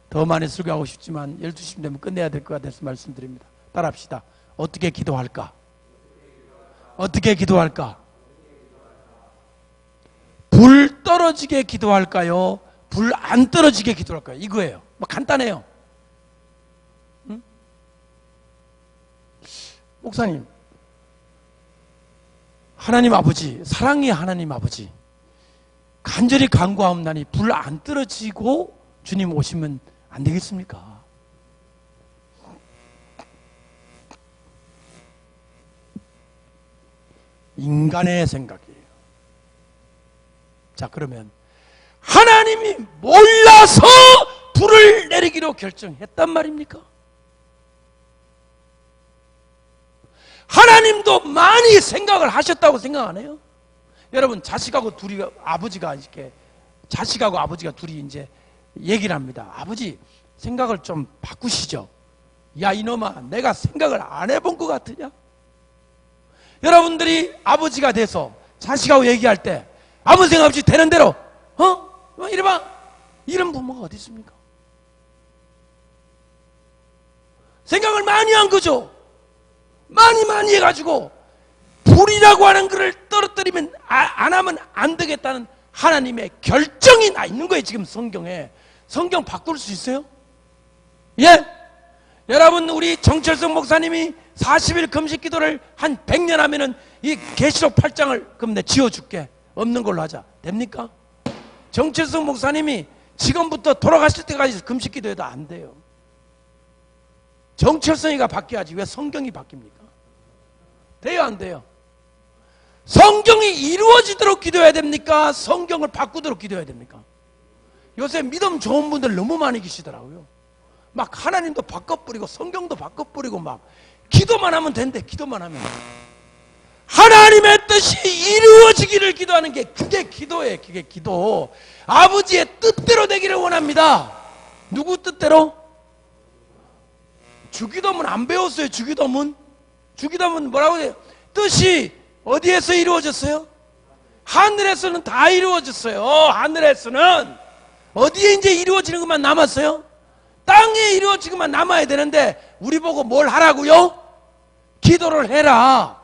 더 많이 설교하고 싶지만 12시쯤 되면 끝내야 될 것 같아서 말씀드립니다. 따라합시다. 어떻게 기도할까? 어떻게 기도할까? 불 떨어지게 기도할까요? 불 안 떨어지게 기도할까요? 이거예요. 뭐 간단해요. 응? 목사님, 하나님 아버지, 사랑의 하나님 아버지, 간절히 간구하옵나니 불 안 떨어지고 주님 오시면 안 되겠습니까? 인간의 생각이에요. 자, 그러면 하나님이 몰라서 불을 내리기로 결정했단 말입니까? 하나님도 많이 생각을 하셨다고 생각 안 해요? 여러분, 자식하고 아버지가 둘이 이제 얘기를 합니다. 아버지, 생각을 좀 바꾸시죠. 야, 이놈아, 내가 생각을 안 해본 것 같으냐? 여러분들이 아버지가 돼서 자식하고 얘기할 때 아무 생각 없이 되는 대로 이래봐, 이런 부모가 어디 있습니까? 생각을 많이 한 거죠. 많이 해가지고 불이라고 하는 것을 떨어뜨리면 안 하면 안 되겠다는 하나님의 결정이 나 있는 거예요. 지금 성경에. 성경 바꿀 수 있어요? 예? 여러분, 우리 정철성 목사님이 40일 금식 기도를 한 100년 하면은 이 계시록 8장을 그럼 내가 지어줄게. 없는 걸로 하자. 됩니까? 정철성 목사님이 지금부터 돌아가실 때까지 금식 기도해도 안 돼요. 정철성이가 바뀌어야지 왜 성경이 바뀝니까? 돼요, 안 돼요? 성경이 이루어지도록 기도해야 됩니까? 성경을 바꾸도록 기도해야 됩니까? 요새 믿음 좋은 분들 너무 많이 계시더라고요. 막 하나님도 바꿔버리고 성경도 바꿔버리고 막 기도만 하면 된대. 기도만 하면 하나님의 뜻이 이루어지기를 기도하는 게 그게 기도예요. 그게 기도. 아버지의 뜻대로 되기를 원합니다. 누구 뜻대로? 주기도문 안 배웠어요. 주기도문 뭐라고 해요? 뜻이 어디에서 이루어졌어요? 하늘에서는 다 이루어졌어요. 하늘에서는 어디에 이제 이루어지는 것만 남았어요? 땅에 이루어지는 것만 남아야 되는데 우리 보고 뭘 하라고요? 기도를 해라.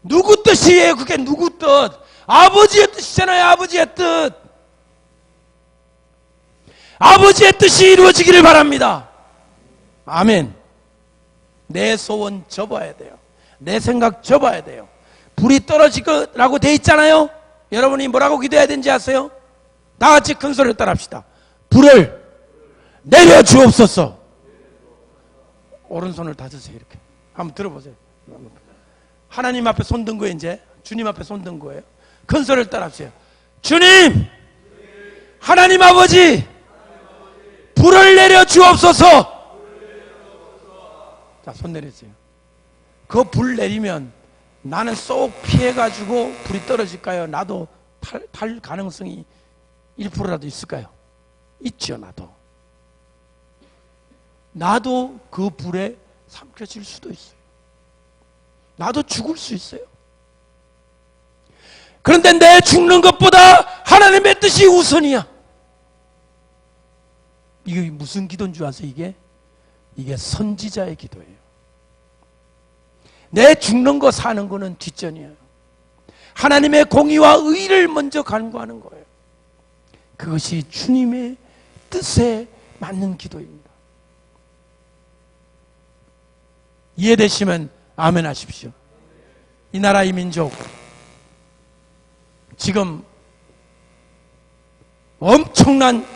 누구 뜻이에요? 그게 누구 뜻? 아버지의 뜻이잖아요. 아버지의 뜻. 아버지의 뜻이 이루어지기를 바랍니다. 아멘. 내 소원 접어야 돼요. 내 생각 접어야 돼요. 불이 떨어질 거라고 돼 있잖아요. 여러분이 뭐라고 기도해야 되는지 아세요? 다 같이 큰 소리로 따라합시다. 불을 내려 주옵소서. 오른손을 다 드세요. 이렇게 한번 들어보세요. 하나님 앞에 손 든 거예요. 이제 주님 앞에 손 든 거예요. 큰 소리를 따라합시다. 주님, 하나님 아버지, 불을 내려 주옵소서. 자, 손 내리세요. 그 불 내리면 나는 쏙 피해가지고 불이 떨어질까요? 나도 탈 가능성이 1%라도 있을까요? 있죠. 나도 그 불에 삼켜질 수도 있어요. 나도 죽을 수 있어요. 그런데 내 죽는 것보다 하나님의 뜻이 우선이야. 이게 무슨 기도인 줄 아세요? 이게 선지자의 기도예요. 내 죽는 거 사는 거는 뒷전이에요. 하나님의 공의와 의를 먼저 간구하는 거예요. 그것이 주님의 뜻에 맞는 기도입니다. 이해되시면 아멘 하십시오. 이 나라 이 민족 지금 엄청난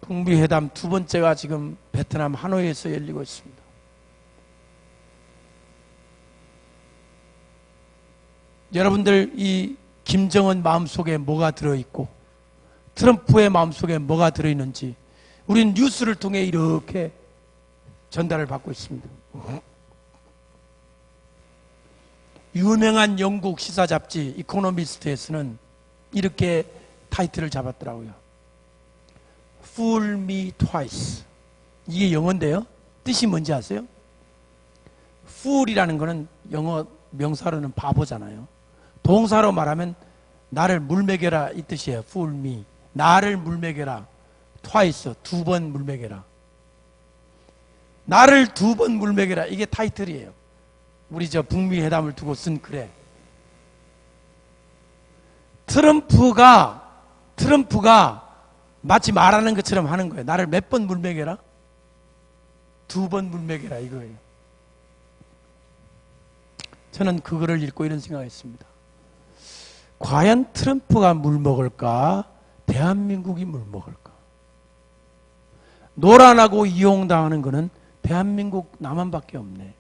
북미회담 두 번째가 지금 베트남 하노이에서 열리고 있습니다. 여러분들 이 김정은 마음속에 뭐가 들어있고 트럼프의 마음속에 뭐가 들어있는지 우리는 뉴스를 통해 이렇게 전달을 받고 있습니다. 유명한 영국 시사 잡지 이코노미스트에서는 이렇게 타이틀을 잡았더라고요. Fool me twice. 이게 영어인데요. 뜻이 뭔지 아세요? Fool이라는 거는 영어 명사로는 바보잖아요. 동사로 말하면 나를 물먹여라 이 뜻이에요. Fool me. 나를 물먹여라. Twice. 두 번 물먹여라. 나를 두 번 물먹여라. 이게 타이틀이에요. 우리 저 북미 회담을 두고 쓴 글에 트럼프가 마치 말하는 것처럼 하는 거예요. 나를 몇 번 물먹여라? 두 번 물먹여라 이거예요. 저는 그거를 읽고 이런 생각했습니다. 과연 트럼프가 물먹을까? 대한민국이 물먹을까? 노란하고 이용당하는 거는 대한민국 남한밖에 없네.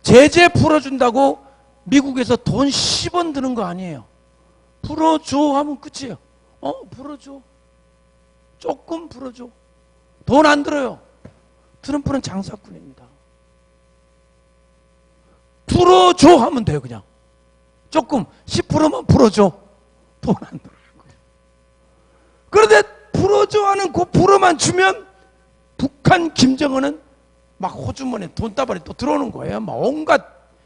제재 풀어준다고 미국에서 돈 10원 드는 거 아니에요. 풀어줘 하면 끝이에요. 풀어줘. 조금 풀어줘. 돈 안 들어요. 트럼프는 장사꾼입니다. 풀어줘 하면 돼요. 그냥 조금 10%만 풀어줘. 돈 안 들어요. 그런데 풀어줘 하는 그 불어만 주면 북한 김정은은 막 호주머니에 돈다발이 또 들어오는 거예요. 막 온갖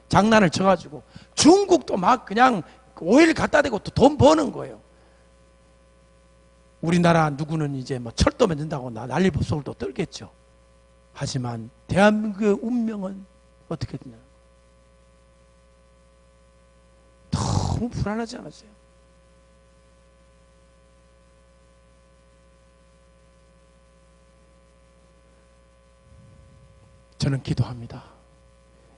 장난을 쳐가지고 중국도 막 그냥 오일 갖다 대고 또 돈 버는 거예요. 우리나라 누구는 이제 뭐 철도 만든다고 난리법석을 또 떨겠죠. 하지만 대한민국의 운명은 어떻게 되냐? 너무 불안하지 않았어요? 저는 기도합니다.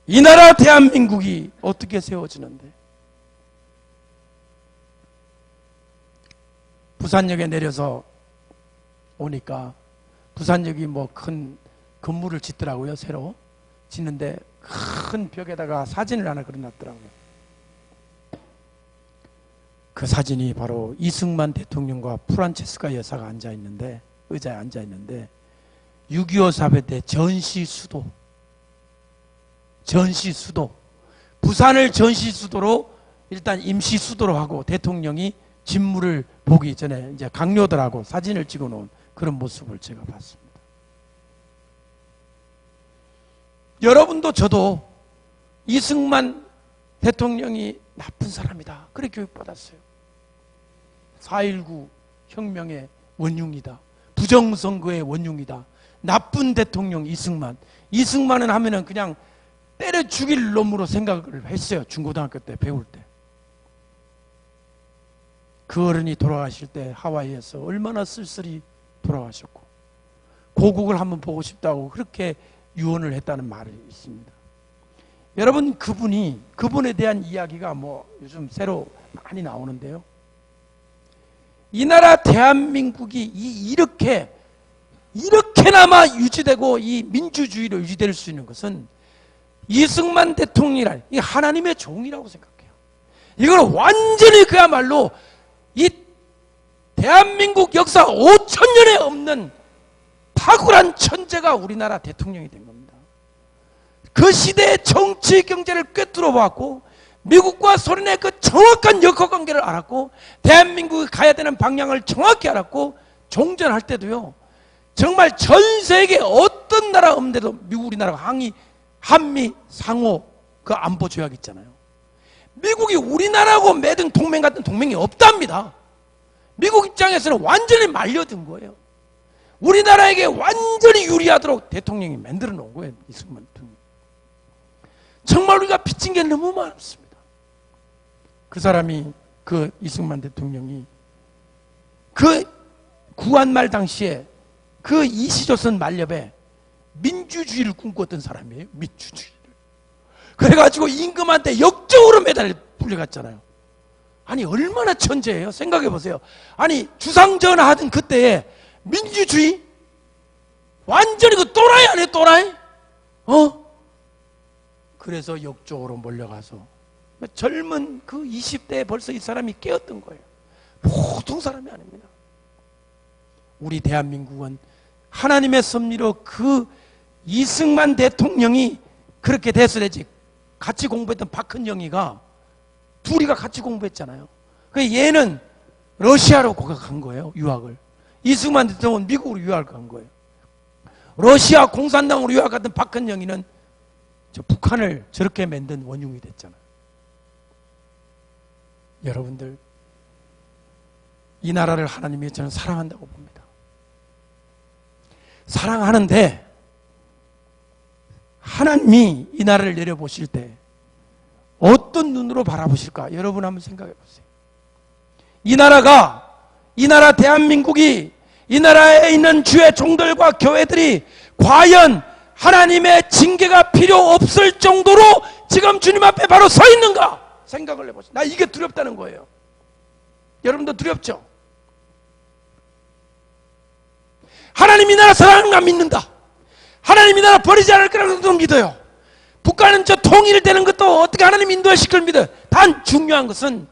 이 나라 대한민국이 어떻게 세워지는데? 부산역에 내려서 오니까 부산역이 뭐 큰 건물을 짓더라고요. 새로 짓는데 큰 벽에다가 사진을 하나 그려놨더라고요. 그 사진이 바로 이승만 대통령과 프란체스카 여사가 앉아있는데, 의자에 앉아있는데 6.25 사변 때 전시수도 부산을 전시수도로 일단 임시수도로 하고 대통령이 진물을 보기 전에 이제 강요들하고 사진을 찍어 놓은 그런 모습을 제가 봤습니다. 여러분도 저도 이승만 대통령이 나쁜 사람이다, 그렇게 교육받았어요. 4.19 혁명의 원흉이다, 부정선거의 원흉이다, 나쁜 대통령 이승만. 이승만은 하면은 그냥 때려 죽일 놈으로 생각을 했어요. 중고등학교 때 배울 때. 그 어른이 돌아가실 때 하와이에서 얼마나 쓸쓸히 돌아가셨고, 고국을 한번 보고 싶다고 그렇게 유언을 했다는 말이 있습니다. 여러분, 그분에 대한 이야기가 뭐 요즘 새로 많이 나오는데요. 이 나라 대한민국이 이렇게나마 유지되고 이 민주주의로 유지될 수 있는 것은 이승만 대통령이란 이 하나님의 종이라고 생각해요. 이걸 완전히 그야말로 이 대한민국 역사 5,000년에 없는 탁월한 천재가 우리나라 대통령이 된 겁니다. 그 시대의 정치 경제를 꿰뚫어 봤고, 미국과 소련의 그 정확한 역학관계를 알았고, 대한민국이 가야 되는 방향을 정확히 알았고, 종전할 때도요, 정말 전 세계 어떤 나라 없는데도 미국 우리나라가 한미 상호 그 안보 조약 있잖아요. 미국이 우리나라하고 맺은 동맹 같은 동맹이 없답니다. 미국 입장에서는 완전히 말려든 거예요. 우리나라에게 완전히 유리하도록 대통령이 만들어 놓은 거예요, 이승만 대통령. 정말 우리가 빚진 게 너무 많습니다. 그 사람이, 그 이승만 대통령이 그 구한말 당시에 그 이시조선 만렵에 민주주의를 꿈꿨던 사람이에요. 민주주의를. 그래가지고 임금한테 역적으로 매달 불려갔잖아요. 아니, 얼마나 천재예요. 생각해 보세요. 아니, 주상전하던 그때에 민주주의? 완전히 그 또라이 아니에요, 또라이? 그래서 역적으로 몰려가서 젊은 그 20대에 벌써 이 사람이 깨었던 거예요. 보통 사람이 아닙니다. 우리 대한민국은 하나님의 섭리로 그 이승만 대통령이 그렇게 됐어야지. 같이 공부했던 박헌영이가 둘이가 같이 공부했잖아요. 그 얘는 러시아로 간 거예요, 유학을. 이승만 대통령은 미국으로 유학을 간 거예요. 러시아 공산당으로 유학 갔던 박헌영이는 저 북한을 저렇게 만든 원흉이 됐잖아요. 여러분들, 이 나라를 하나님이 저는 사랑한다고 봅니다. 사랑하는데 하나님이 이 나라를 내려보실 때 어떤 눈으로 바라보실까? 여러분 한번 생각해 보세요. 이 나라 대한민국이, 이 나라에 있는 주의 종들과 교회들이 과연 하나님의 징계가 필요 없을 정도로 지금 주님 앞에 바로 서 있는가? 생각을 해보세요. 나 이게 두렵다는 거예요. 여러분도 두렵죠? 하나님 이 나라 사랑한가 믿는다. 하나님 이 나라 버리지 않을 거라고 도 믿어요. 북한은 저 통일되는 것도 어떻게 하나님 인도하실 걸 믿어요. 단 중요한 것은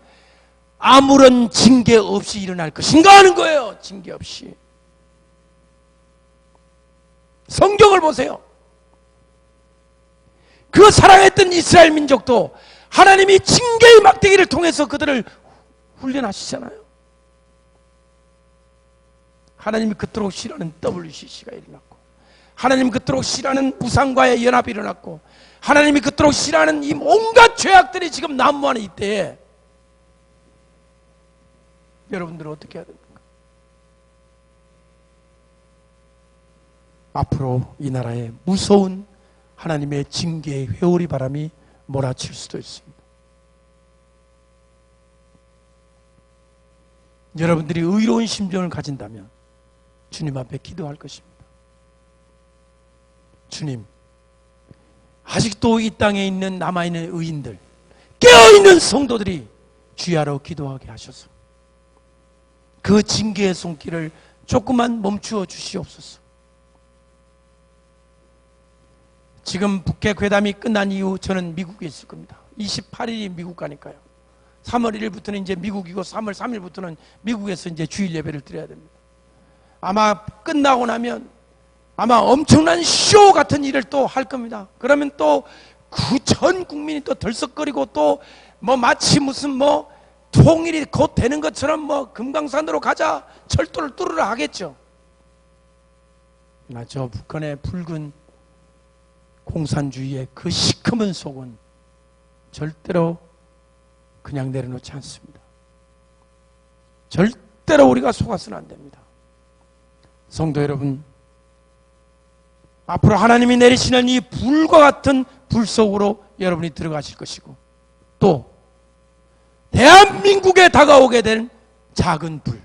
아무런 징계 없이 일어날 것인가 하는 거예요. 징계 없이. 성경을 보세요. 그 사랑했던 이스라엘 민족도 하나님이 징계의 막대기를 통해서 그들을 훈련하시잖아요. 하나님이 그토록 싫어하는 WCC가 일어났고, 하나님이 그토록 싫어하는 무상과의 연합이 일어났고, 하나님이 그토록 싫어하는 이 온갖 죄악들이 지금 난무하는 이때에 여러분들은 어떻게 해야 됩니까? 앞으로 이 나라에 무서운 하나님의 징계의 회오리 바람이 몰아칠 수도 있습니다. 여러분들이 의로운 심정을 가진다면 주님 앞에 기도할 것입니다. 주님, 아직도 이 땅에 있는 남아있는 의인들, 깨어있는 성도들이 주야로 기도하게 하셔서 그 징계의 손길을 조금만 멈추어 주시옵소서. 지금 북핵 회담이 끝난 이후 저는 미국에 있을 겁니다. 28일이 미국 가니까요. 3월 1일부터는 이제 미국이고 3월 3일부터는 미국에서 이제 주일 예배를 드려야 됩니다. 아마 끝나고 나면 아마 엄청난 쇼 같은 일을 또 할 겁니다. 그러면 또 그 전 국민이 또 덜썩거리고 또 뭐 마치 무슨 뭐 통일이 곧 되는 것처럼 뭐 금강산으로 가자, 철도를 뚫으라 하겠죠. 나 저 북한의 붉은 공산주의의 그 시커먼 속은 절대로 그냥 내려놓지 않습니다. 절대로 우리가 속아서는 안 됩니다. 성도 여러분, 앞으로 하나님이 내리시는 이 불과 같은 불 속으로 여러분이 들어가실 것이고, 또 대한민국에 다가오게 된 작은 불,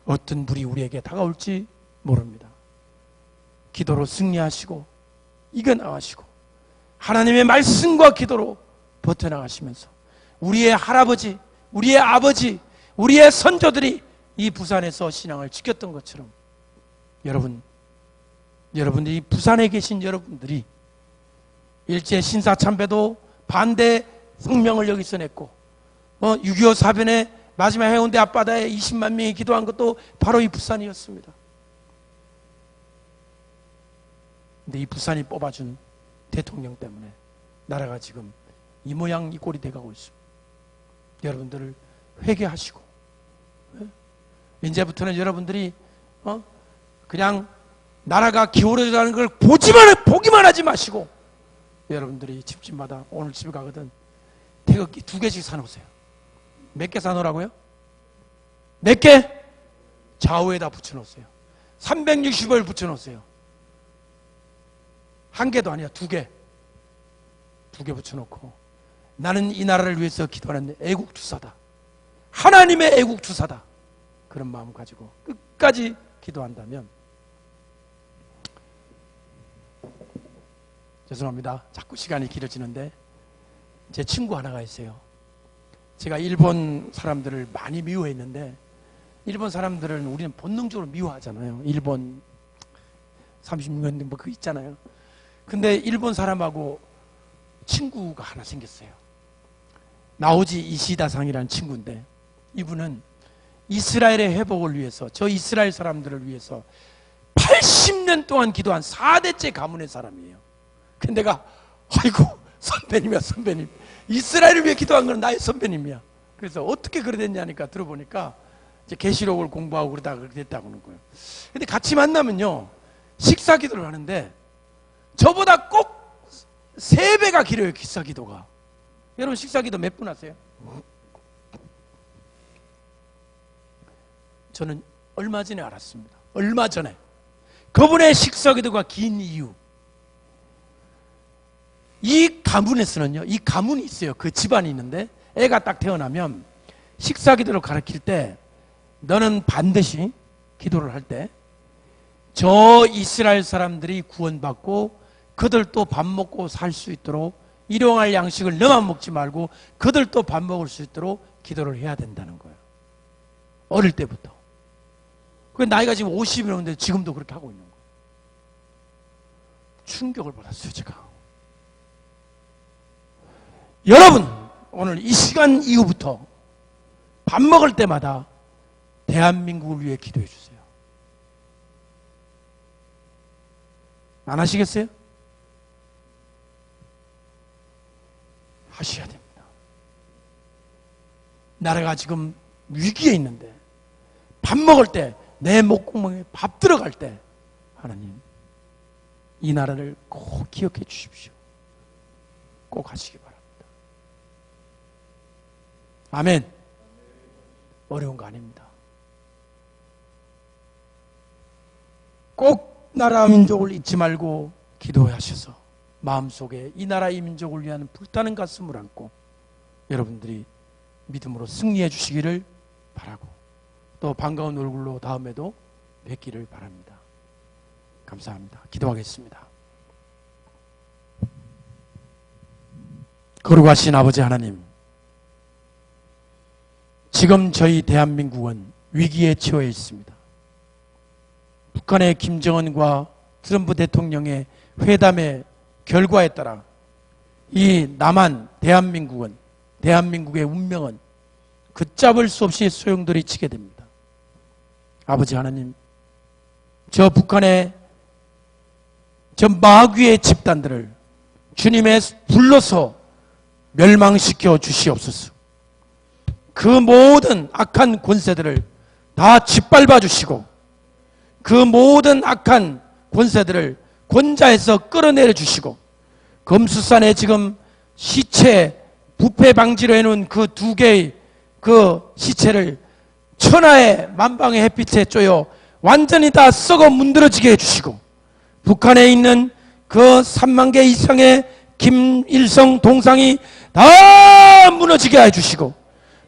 어떤 불이 우리에게 다가올지 모릅니다. 기도로 승리하시고 이겨나가시고 하나님의 말씀과 기도로 버텨나가시면서 우리의 할아버지, 우리의 아버지, 우리의 선조들이 이 부산에서 신앙을 지켰던 것처럼 여러분들이 부산에 계신 여러분들이 일제 신사참배도 반대 성명을 여기서 냈고 6.25 사변의 마지막 해운대 앞바다에 20만 명이 기도한 것도 바로 이 부산이었습니다. 근데 이 부산이 뽑아준 대통령 때문에 나라가 지금 이 모양 이 꼴이 돼가고 있습니다. 여러분들을 회개하시고 이제부터는 여러분들이 그냥 나라가 기울어져가는 걸 보기만 하지 마시고 여러분들이 집집마다 오늘 집에 가거든 태극기 2개씩 사놓으세요. 몇 개 사놓으라고요? 몇 개? 좌우에다 붙여놓으세요. 360을 붙여놓으세요. 1개도 아니야, 2개. 2개 붙여놓고 나는 이 나라를 위해서 기도하는 애국투사다. 하나님의 애국투사다. 그런 마음 가지고 끝까지 기도한다면, 죄송합니다. 자꾸 시간이 길어지는데 제 친구 하나가 있어요. 제가 일본 사람들을 많이 미워했는데, 일본 사람들은 우리는 본능적으로 미워하잖아요. 일본 36년 뭐 그거 있잖아요. 근데 일본 사람하고 친구가 하나 생겼어요. 나오지 이시다상이라는 친구인데, 이분은 이스라엘의 회복을 위해서, 저 이스라엘 사람들을 위해서 80년 동안 기도한 4대째 가문의 사람이에요. 근데 내가 아이고 선배님이야, 선배님. 이스라엘을 위해 기도한 건 나의 선배님이야. 그래서 어떻게 그래 됐냐니까 들어보니까 이제 계시록을 공부하고 그러다가 그렇게 됐다고 하는 거예요. 근데 같이 만나면요, 식사 기도를 하는데 저보다 꼭 3배가 길어요, 식사 기도가. 여러분 식사 기도 몇 분 하세요? 저는 얼마 전에 알았습니다. 얼마 전에 그분의 식사 기도가 긴 이유, 이 가문에서는요, 이 가문이 있어요. 그 집안이 있는데 애가 딱 태어나면 식사 기도를 가르칠 때 너는 반드시 기도를 할 때 저 이스라엘 사람들이 구원받고 그들도 밥 먹고 살 수 있도록 일용할 양식을 너만 먹지 말고 그들도 밥 먹을 수 있도록 기도를 해야 된다는 거예요. 어릴 때부터. 그 나이가 지금 50이 넘는데 지금도 그렇게 하고 있는 거예요. 충격을 받았어요, 제가. 여러분, 오늘 이 시간 이후부터 밥 먹을 때마다 대한민국을 위해 기도해 주세요. 안 하시겠어요? 하셔야 됩니다. 나라가 지금 위기에 있는데 밥 먹을 때, 내 목구멍에 밥 들어갈 때 하나님, 이 나라를 꼭 기억해 주십시오. 꼭 하시기 바랍니다. 아멘. 어려운 거 아닙니다. 꼭 나라 민족을 잊지 말고 기도하셔서 마음속에 이 나라 이 민족을 위한 불타는 가슴을 안고 여러분들이 믿음으로 승리해 주시기를 바라고, 또 반가운 얼굴로 다음에도 뵙기를 바랍니다. 감사합니다. 기도하겠습니다. 거룩하신 아버지 하나님, 지금 저희 대한민국은 위기에 처해 있습니다. 북한의 김정은과 트럼프 대통령의 회담의 결과에 따라 이 남한 대한민국은, 대한민국의 운명은 걷잡을 수 없이 소용돌이 치게 됩니다. 아버지 하나님, 저 북한의 저 마귀의 집단들을 주님의 불러서 멸망시켜 주시옵소서. 그 모든 악한 권세들을 다 짓밟아 주시고 그 모든 악한 권세들을 권자에서 끌어내려 주시고 금수산에 지금 시체 부패 방지로 해놓은 그 두 개의 그 시체를 천하의 만방의 햇빛에 쪼여 완전히 다 썩어 문드러지게 해주시고 북한에 있는 그 3만 개 이상의 김일성 동상이 다 무너지게 해주시고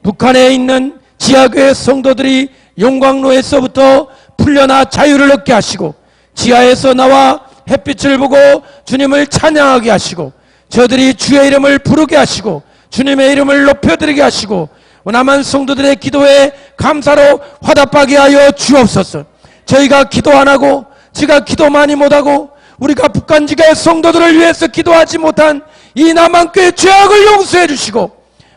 북한에 있는 지하교회 성도들이 용광로에서부터 풀려나 자유를 얻게 하시고 지하에서 나와 햇빛을 보고 주님을 찬양하게 하시고 저들이 주의 이름을 부르게 하시고 주님의 이름을 높여드리게 하시고 남한 성도들의 기도에 감사로 화답하게 하여 주옵소서. 저희가 기도 안 하고 제가 기도 많이 못하고 우리가 북한 지교의 성도들을 위해서 기도하지 못한 이 남한교회 죄악을 용서해 주시고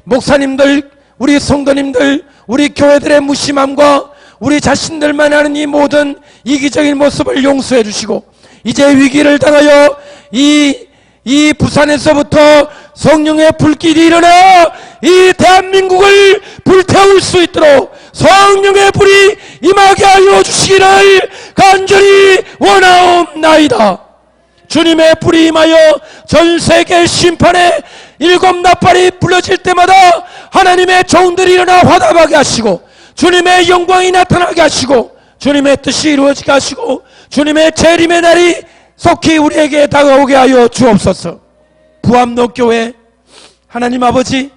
목사님들 우리 성도님들 우리 교회들의 무심함과 우리 자신들만 하는 이 모든 이기적인 모습을 용서해 주시고 이제 위기를 당하여 이 부산에서부터 성령의 불길이 일어나 이 대한민국을 불태울 수 있도록 성령의 불이 임하게 하여 주시기를 간절히 원하옵나이다. 주님의 불이 임하여 전 세계 심판의 일곱 나팔이 불러질 때마다 하나님의 종들이 일어나 화답하게 하시고 주님의 영광이 나타나게 하시고 주님의 뜻이 이루어지게 하시고 주님의 재림의 날이 속히 우리에게 다가오게 하여 주옵소서. 부암로 교회 하나님 아버지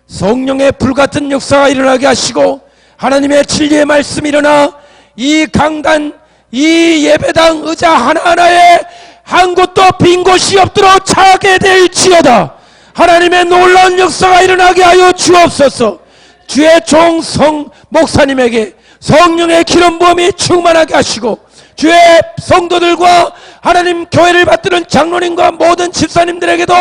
성령의 불같은 역사가 일어나게 하시고 하나님의 진리의 말씀이 일어나 이 강단 이 예배당 의자 하나하나에 한 곳도 빈 곳이 없도록 차게 될지어다. 하나님의 놀라운 역사가 일어나게 하여 주옵소서. 주의 종 목사님에게 성령의 기름 부음이 충만하게 하시고 주의 성도들과 하나님 교회를 받드는 장로님과 모든 집사님들에게도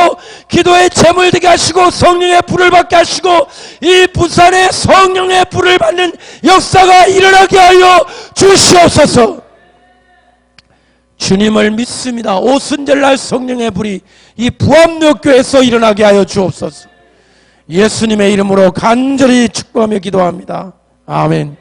기도의 제물 되게 하시고 성령의 불을 받게 하시고 이 부산에 성령의 불을 받는 역사가 일어나게 하여 주시옵소서. 주님을 믿습니다. 오순절날 성령의 불이 이 부암로 교회에서 일어나게 하여 주옵소서. 예수님의 이름으로 간절히 축복하며 기도합니다. 아멘.